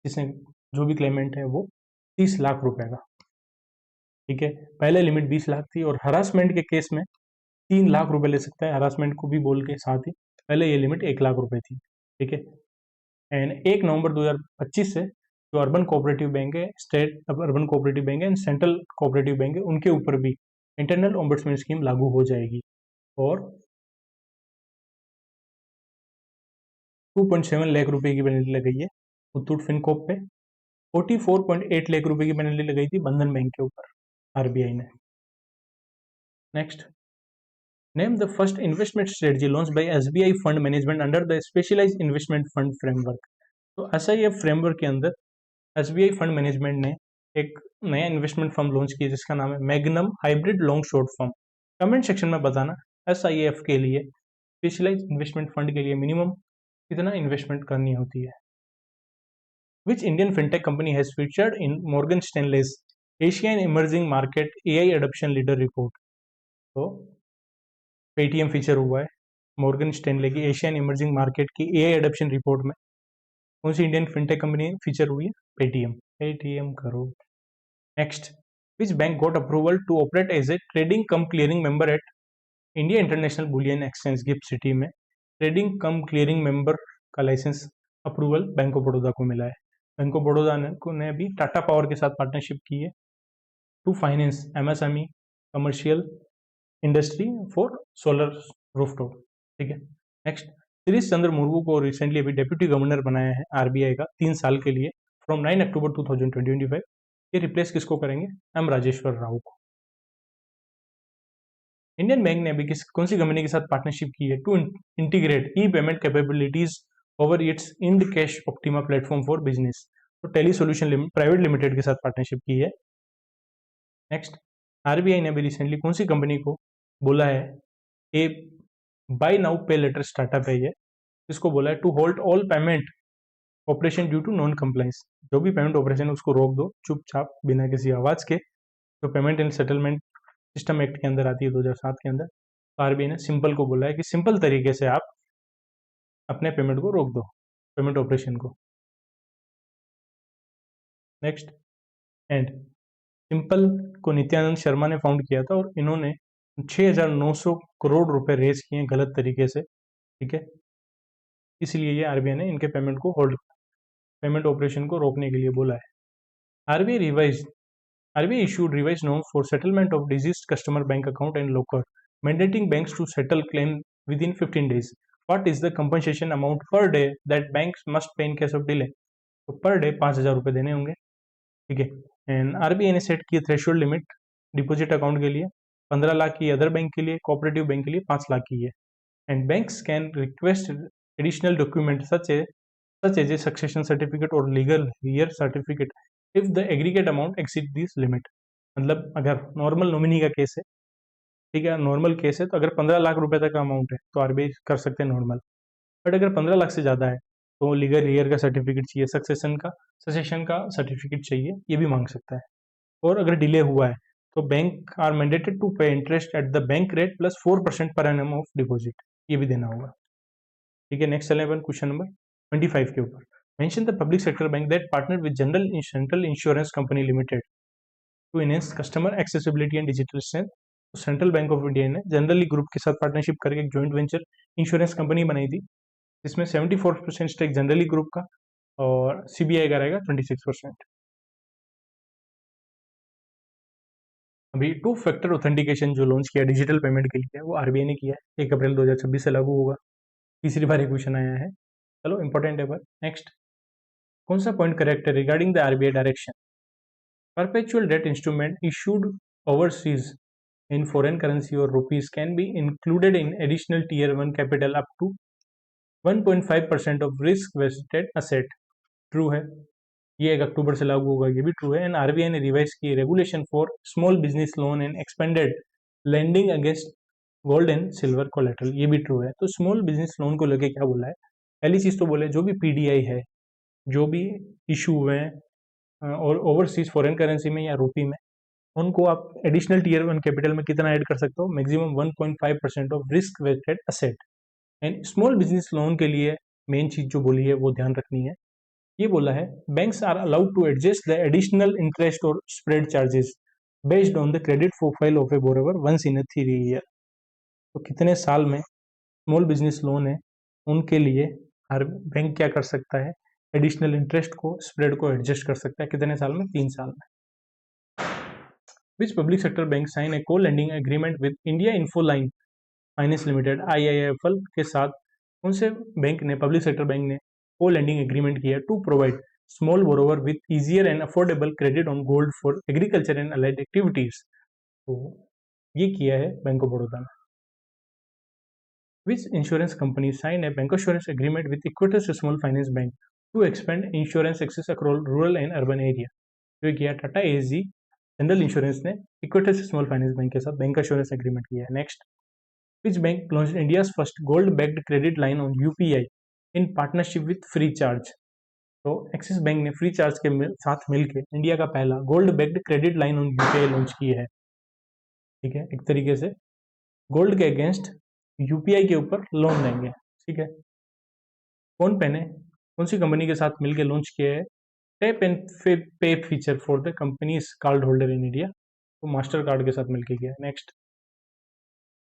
जिसने, जो भी क्लेमेंट है वो 30 लाख रुपए का, ठीक है। पहले लिमिट 20 लाख थी और हरासमेंट के केस में 3 लाख रुपए ले सकता है, हरासमेंट को भी बोल के साथ ही। पहले ये लिमिट 1 लाख रुपए थी, ठीक है। एंड 1 नवंबर 2025 से जो अर्बन कोऑपरेटिव बैंक है, स्टेट अर्बन कोऑपरेटिव बैंक है एंड सेंट्रल कोऑपरेटिव बैंक है, उनके ऊपर भी इंटरनल ओम्बड्समैन स्कीम लागू हो जाएगी और 2.7 लाख रुपए की पेनल्टी लगाई है मुथूट फिनकॉर्प पे। 44.8 लाख रुपए की पेनल्टी लगाई थी बंधन बैंक के ऊपर आरबीआई ने। Next, name the first investment strategy launch by SBI fund management under the specialised investment fund framework. तो ऐसा ही फ्रेमवर्क के अंदर एसबीआई फंड मैनेजमेंट ने एक नया इन्वेस्टमेंट फर्म लॉन्च किया जिसका नाम है magnum hybrid long short firm. Comment section में बताना एसआईएफ के लिए, स्पेशलाइज्ड इन्वेस्टमेंट फंड के लिए मिनिमम कितना इन्वेस्टमेंट करनी होती है। Which Indian fintech company has featured in Morgan Stanley's Asian emerging market AI adoption leader report. तो पेटीएम फीचर हुआ है मॉर्गन स्टैनले की एशियन इमर्जिंग मार्केट की एआई एडॉप्शन रिपोर्ट में। कौन सी इंडियन फिनटेक कंपनी फीचर हुई है? पेटीएम। पेटीएम करो। Next, which bank got approval to operate as a trading cum clearing member at India international bullion exchange GIFT city में? Trading cum clearing member का licence approval bank of Baroda को मिला है। Bank of Baroda ने अभी Tata power के साथ partnership की है to finance MSME commercial industry for solar rooftop, ठीक है। नेक्स्ट, शिरीष चंद्र मुर्मू को रिसेंटली अभी डेप्यूटी गवर्नर बनाया है आरबीआई का 3 साल के लिए फ्रॉम 9 अक्टूबर 2025। ये रिप्लेस किसको करेंगे? एम राजेश्वर राव को। इंडियन बैंक ने अभी कौन सी कंपनी के साथ पार्टनरशिप की है to integrate e payment capabilities over its ind cash Optima platform for business? तो टेली सोल्यूशन प्राइवेट लिमिटेड के साथ पार्टनरशिप की है। नेक्स्ट, आरबीआई ने अभी रिसेंटली कौन सी कंपनी को बोला है, a buy now pay later startup है ये, इसको बोला है to hold all payment operation due to non compliance. जो भी पेमेंट ऑपरेशन है उसको रोक दो चुपचाप बिना किसी आवाज के, जो payment and settlement system act के अंदर आती है 2007 के अंदर। तो आरबीआई ने सिंपल को बोला है कि सिंपल तरीके से आप अपने पेमेंट को रोक दो, पेमेंट ऑपरेशन को। नेक्स्ट, एंड सिंपल को नित्यानंद शर्मा ने फाउंड किया था और इन्होंने 6,900 करोड़ रुपए रेज किए हैं गलत तरीके से, ठीक है। इसलिए ये आरबीआई ने इनके पेमेंट को होल्ड, पेमेंट ऑपरेशन को रोकने के लिए बोला है। RBI issued revised norms for settlement of deceased customer bank account and locker, mandating banks to settle claim within 15 days. What is the compensation amount per day that banks must pay in case of delay? तो per day 5,000 रुपये देने होंगे, ठीक है। And RBI ने set की threshold limit deposit account के लिए 15 लाख की, अदर बैंक के लिए, कोऑपरेटिव बैंक के लिए 5 लाख की है। And banks can request additional document such as a succession certificate और legal heir certificate if the aggregate amount exceed this limit. मतलब अगर नॉर्मल नॉमिनी का केस है, ठीक है, नॉर्मल केस है, तो अगर 15 लाख रुपए तक का अमाउंट है तो आरबीआई कर सकते हैं नॉर्मल। बट अगर 15 लाख से ज़्यादा है तो लीगल हियर का सर्टिफिकेट चाहिए, सक्सेशन का सर्टिफिकेट चाहिए, ये भी मांग सकता है। और अगर डिले हुआ है तो बैंक आर मैंडेटेड टू पे interest at the bank rate plus 4% per annum of deposit, ये भी देना होगा। ठीक है, नेक्स्ट चले अपन क्वेश्चन नंबर 25 के ऊपर। Mention the public sector bank that partner with general central insurance company limited to enhance customer accessibility and digital strength. तो सेंट्रल बैंक ऑफ इंडिया ने जनरली ग्रुप के साथ पार्टनरशिप करके एक जॉइंट वेंचर इंश्योरेंस कंपनी बनाई थी, जिसमें 74% stake generally group का और सीबीआई का रहेगा 26%। अभी टू फैक्टर ऑथेंटिकेशन जो लॉन्च किया डिजिटल पेमेंट के लिए, वो आरबीआई ने किया है, 1 अप्रैल 2026 से लागू होगा। तीसरी बार क्वेश्चन आया है, चलो इंपॉर्टेंट है। पर नेक्स्ट कौन सा पॉइंट करेक्ट है regarding the RBI direction? Perpetual debt instrument issued overseas in foreign currency or rupees can be included in additional tier 1 capital up to 1.5% of risk weighted asset। True है, ये 1 अक्टूबर से लागू होगा, ये भी ट्रू है। And RBI ने revise की regulation for small business loan and expanded lending against gold and silver collateral, ये भी ट्रू है। तो स्मॉल बिजनेस लोन को लेके क्या बोला है? पहली चीज तो बोले जो भी पीडीआई है, जो भी इशू हुए हैं और ओवरसीज फॉरेन करेंसी में या रूपी में, उनको आप एडिशनल टियर 1 कैपिटल में कितना ऐड कर सकते हो? Maximum 1.5% of risk weighted asset. And small business loan के लिए मेन चीज जो बोली है वो ध्यान रखनी है, ये बोला है banks are allowed to adjust the additional interest और spread charges based on the credit profile of a borrower once in a 3 year. तो कितने साल में स्मॉल बिजनेस लोन है उनके लिए हर बैंक क्या कर सकता है? एडिशनल इंटरेस्ट को, स्प्रेड को एडजस्ट कर सकता है। कितने साल में? 3 साल में। Which public sector bank sign a co-lending agreement with India Infoline Finance Limited IIFL के साथ? कौन से बैंक ने, पब्लिक सेक्टर बैंक ने को लेंडिंग एग्रीमेंट किया to provide small borrower with easier and affordable credit on gold for agriculture and allied activities? तो ये किया है बैंक ऑफ बड़ौदा ने। Which insurance company sign a bancassurance agreement with Equitas Small Finance Bank to expand insurance access across rural and urban area? तो ये किया Tata ASG general insurance ने Equitas small finance bank के साथ बैंक इंश्योरेंस एग्रीमेंट किया है। Next, which bank launched India's first gold backed credit line on UPI in partnership with free charge? तो axis bank ने फ्री चार्ज के साथ मिलकर इंडिया का पहला gold backed credit line on UPI launch की है। ठीक है, एक तरीके से गोल्ड के अगेंस्ट यूपीआई के ऊपर लोन देंगे। ठीक है, कौन पहने, कौन सी कंपनी के साथ मिलकर लॉन्च किया है? Tap and pay feature for the companies card holder in India, तो मास्टर कार्ड के साथ मिलकर किया। Next,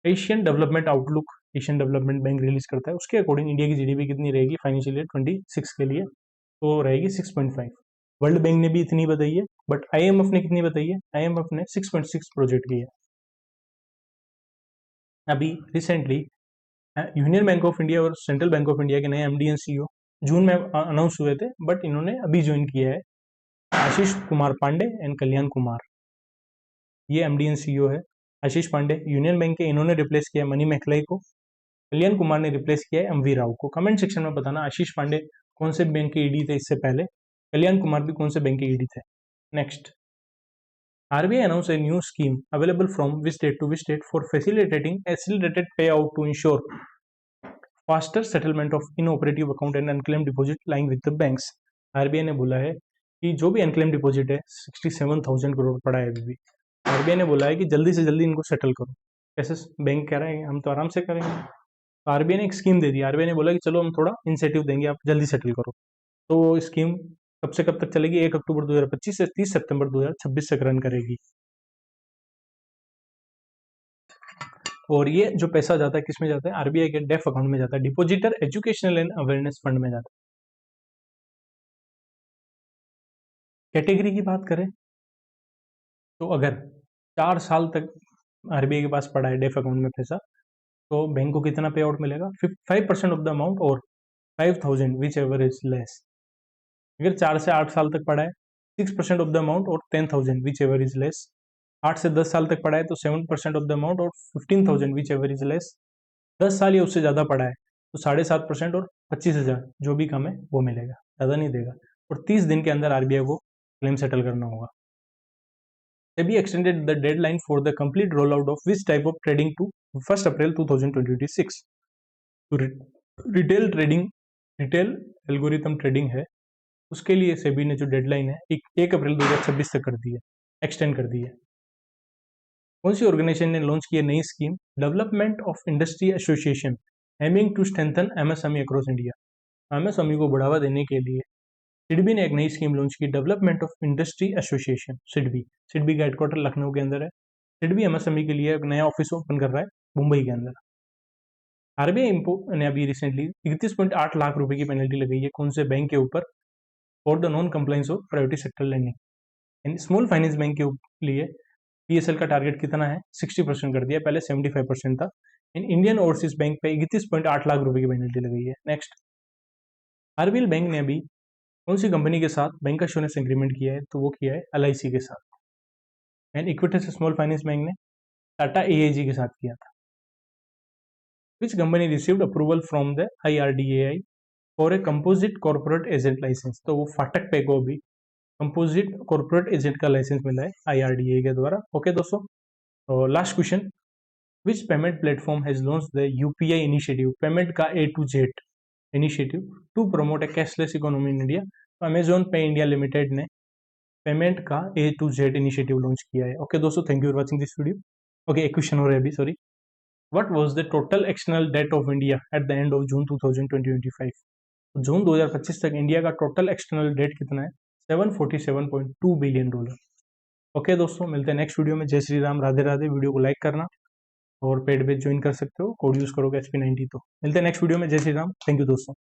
Asian development outlook Asian development bank release करता है, उसके अकॉर्डिंग इंडिया की जीडीपी कितनी रहेगी फाइनेंशियल ईयर 26 के लिए? तो रहेगी 6.5। वर्ल्ड बैंक ने भी इतनी बताई है, बट आईएमएफ ने कितनी बताई है? आईएमएफ ने 6.6 प्रोजेक्ट किया। अभी recently union bank of India और सेंट्रल बैंक ऑफ इंडिया के नए एमडी एंड सीईओ जून में अनाउंस हुए थे, बट इन्होंने अभी ज्वाइन किया है, आशीष कुमार पांडे एंड कल्याण कुमार। ये एमडी एंड सीईओ है। आशीष पांडे यूनियन बैंक के, इन्होंने रिप्लेस किया मनी मैखलाई को। कल्याण कुमार ने रिप्लेस किया है एमवी राव को। कमेंट सेक्शन में बताना आशीष पांडे कौन से बैंक के ईडी थे इससे पहले, कल्याण कुमार भी कौन से बैंक के ईडी थे। Next, RBI announce a new scheme available from which state to which state for facilitating accelerated pay out to ensure faster settlement of inoperative account and unclaim deposit lying with the banks. RBI ने बोला है कि जो भी unclaim deposit है 67,000 करोड़ पड़ा है अभी भी, आरबीआई ने बोला है कि जल्दी से जल्दी इनको सेटल करो। कैसे बैंक कह रहे हैं हम तो आराम से करेंगे, तो आरबीआई ने एक स्कीम दे दी। आरबीआई ने बोला कि चलो हम थोड़ा इंसेंटिव देंगे, आप जल्दी सेटल करो। तो वो स्कीम कब से कब तक चलेगी? 1 अक्टूबर 2025 से 30 सितंबर 2026 तक रन करेगी। और ये जो पैसा जाता है किस में जाता है? आरबीआई के डेफ अकाउंट में जाता है, depositor educational and awareness fund में जाता है। कैटेगरी की बात करें तो अगर 4 साल तक आरबीआई के पास पड़ा है डेफ अकाउंट में पैसा, तो बैंक को कितना पे आउट मिलेगा? 5% ऑफ द अमाउंट और 5,000 विच एवर इज लेस। अगर 4 से 8 साल तक पड़ा है 6% ऑफ द अमाउंट और 10,000 विच एवर इज लेस। 8 से 10 साल तक पड़ा है तो 7% ऑफ द अमाउंट और 15,000 विच एवर इज लेस। 10 साल या उससे ज़्यादा पड़ा है तो 7.5% और 25,000 जो भी कम है वो मिलेगा, ज़्यादा नहीं देगा। और 30 दिन के अंदर आरबीआई को क्लेम सेटल करना होगा। SEBI extended the deadline for the complete rollout of which type of trading to 1 April 2026। तो retail trading, retail algorithm trading है, उसके लिए सेबी ने जो डेडलाइन है 1 अप्रैल 2026 तक कर दी है, एक्सटेंड कर दी है। कौन सी ऑर्गेनाइजेशन ने लॉन्च की है नई scheme? Development of industry association aiming to strengthen MSME across India. MSME को बढ़ावा देने के लिए सिडबी ने एक नई स्कीम लॉन्च की, development of industry association SIDBI. SIDBI का हेडक्वार्टर लखनऊ के अंदर है। सिडबी एमएसएमई के लिए एक नया ऑफिस ओपन कर रहा है मुंबई के अंदर। आरबीआई ने अभी रिसेंटली 31.8 लाख रुपए की पेनल्टी लगाई है कौन से बैंक के ऊपर, for the non compliance of private sector lending. Small finance bank के लिए पीएसएल का टारगेट कितना है, 60% कर दिया, पहले 75% था। इन इंडियन ओवरसीज बैंक पे 31.8 लाख रुपए की पेनल्टी लगाई है। नेक्स्ट, आरबीएल बैंक ने अभी कौन सी कंपनी के साथ बैंक एश्योरेंस एग्रीमेंट किया है, तो वो किया है एलआईसी के साथ। And Equitas small finance bank ने टाटा एआईजी के साथ किया था। Which company received approval from the IRDAI for a composite corporate agent licence, तो वो फाटक पे को भी कंपोजिट कॉर्पोरेट एजेंट का लाइसेंस मिला है IRDAI के द्वारा। ओके दोस्तों, तो last question, which payment platform has launch the UPI initiative, payment का A to Z initiative to promote a cashless economy in India. तो अमेजॉन पे इंडिया लिमिटेड ने पेमेंट का A to Z initiative launch किया है। Okay दोस्तों, thank you for watching this video. Okay, एक question हो रहा है अभी, sorry. What was the total external debt of India at the end of June 2025? जून 2025 तक इंडिया का टोटल एक्सटर्नल डेट कितना है, $747.2 बिलियन। ओके दोस्तों, मिलते हैं नेक्स्ट वीडियो में। जय श्री राम, राधे राधे। वीडियो को लाइक करना और पेड बैच ज्वाइन कर सकते हो, कोड यूज करोगे HP90। तो मिलते हैं नेक्स्ट वीडियो में। जय श्री राम, थैंक यू दोस्तों।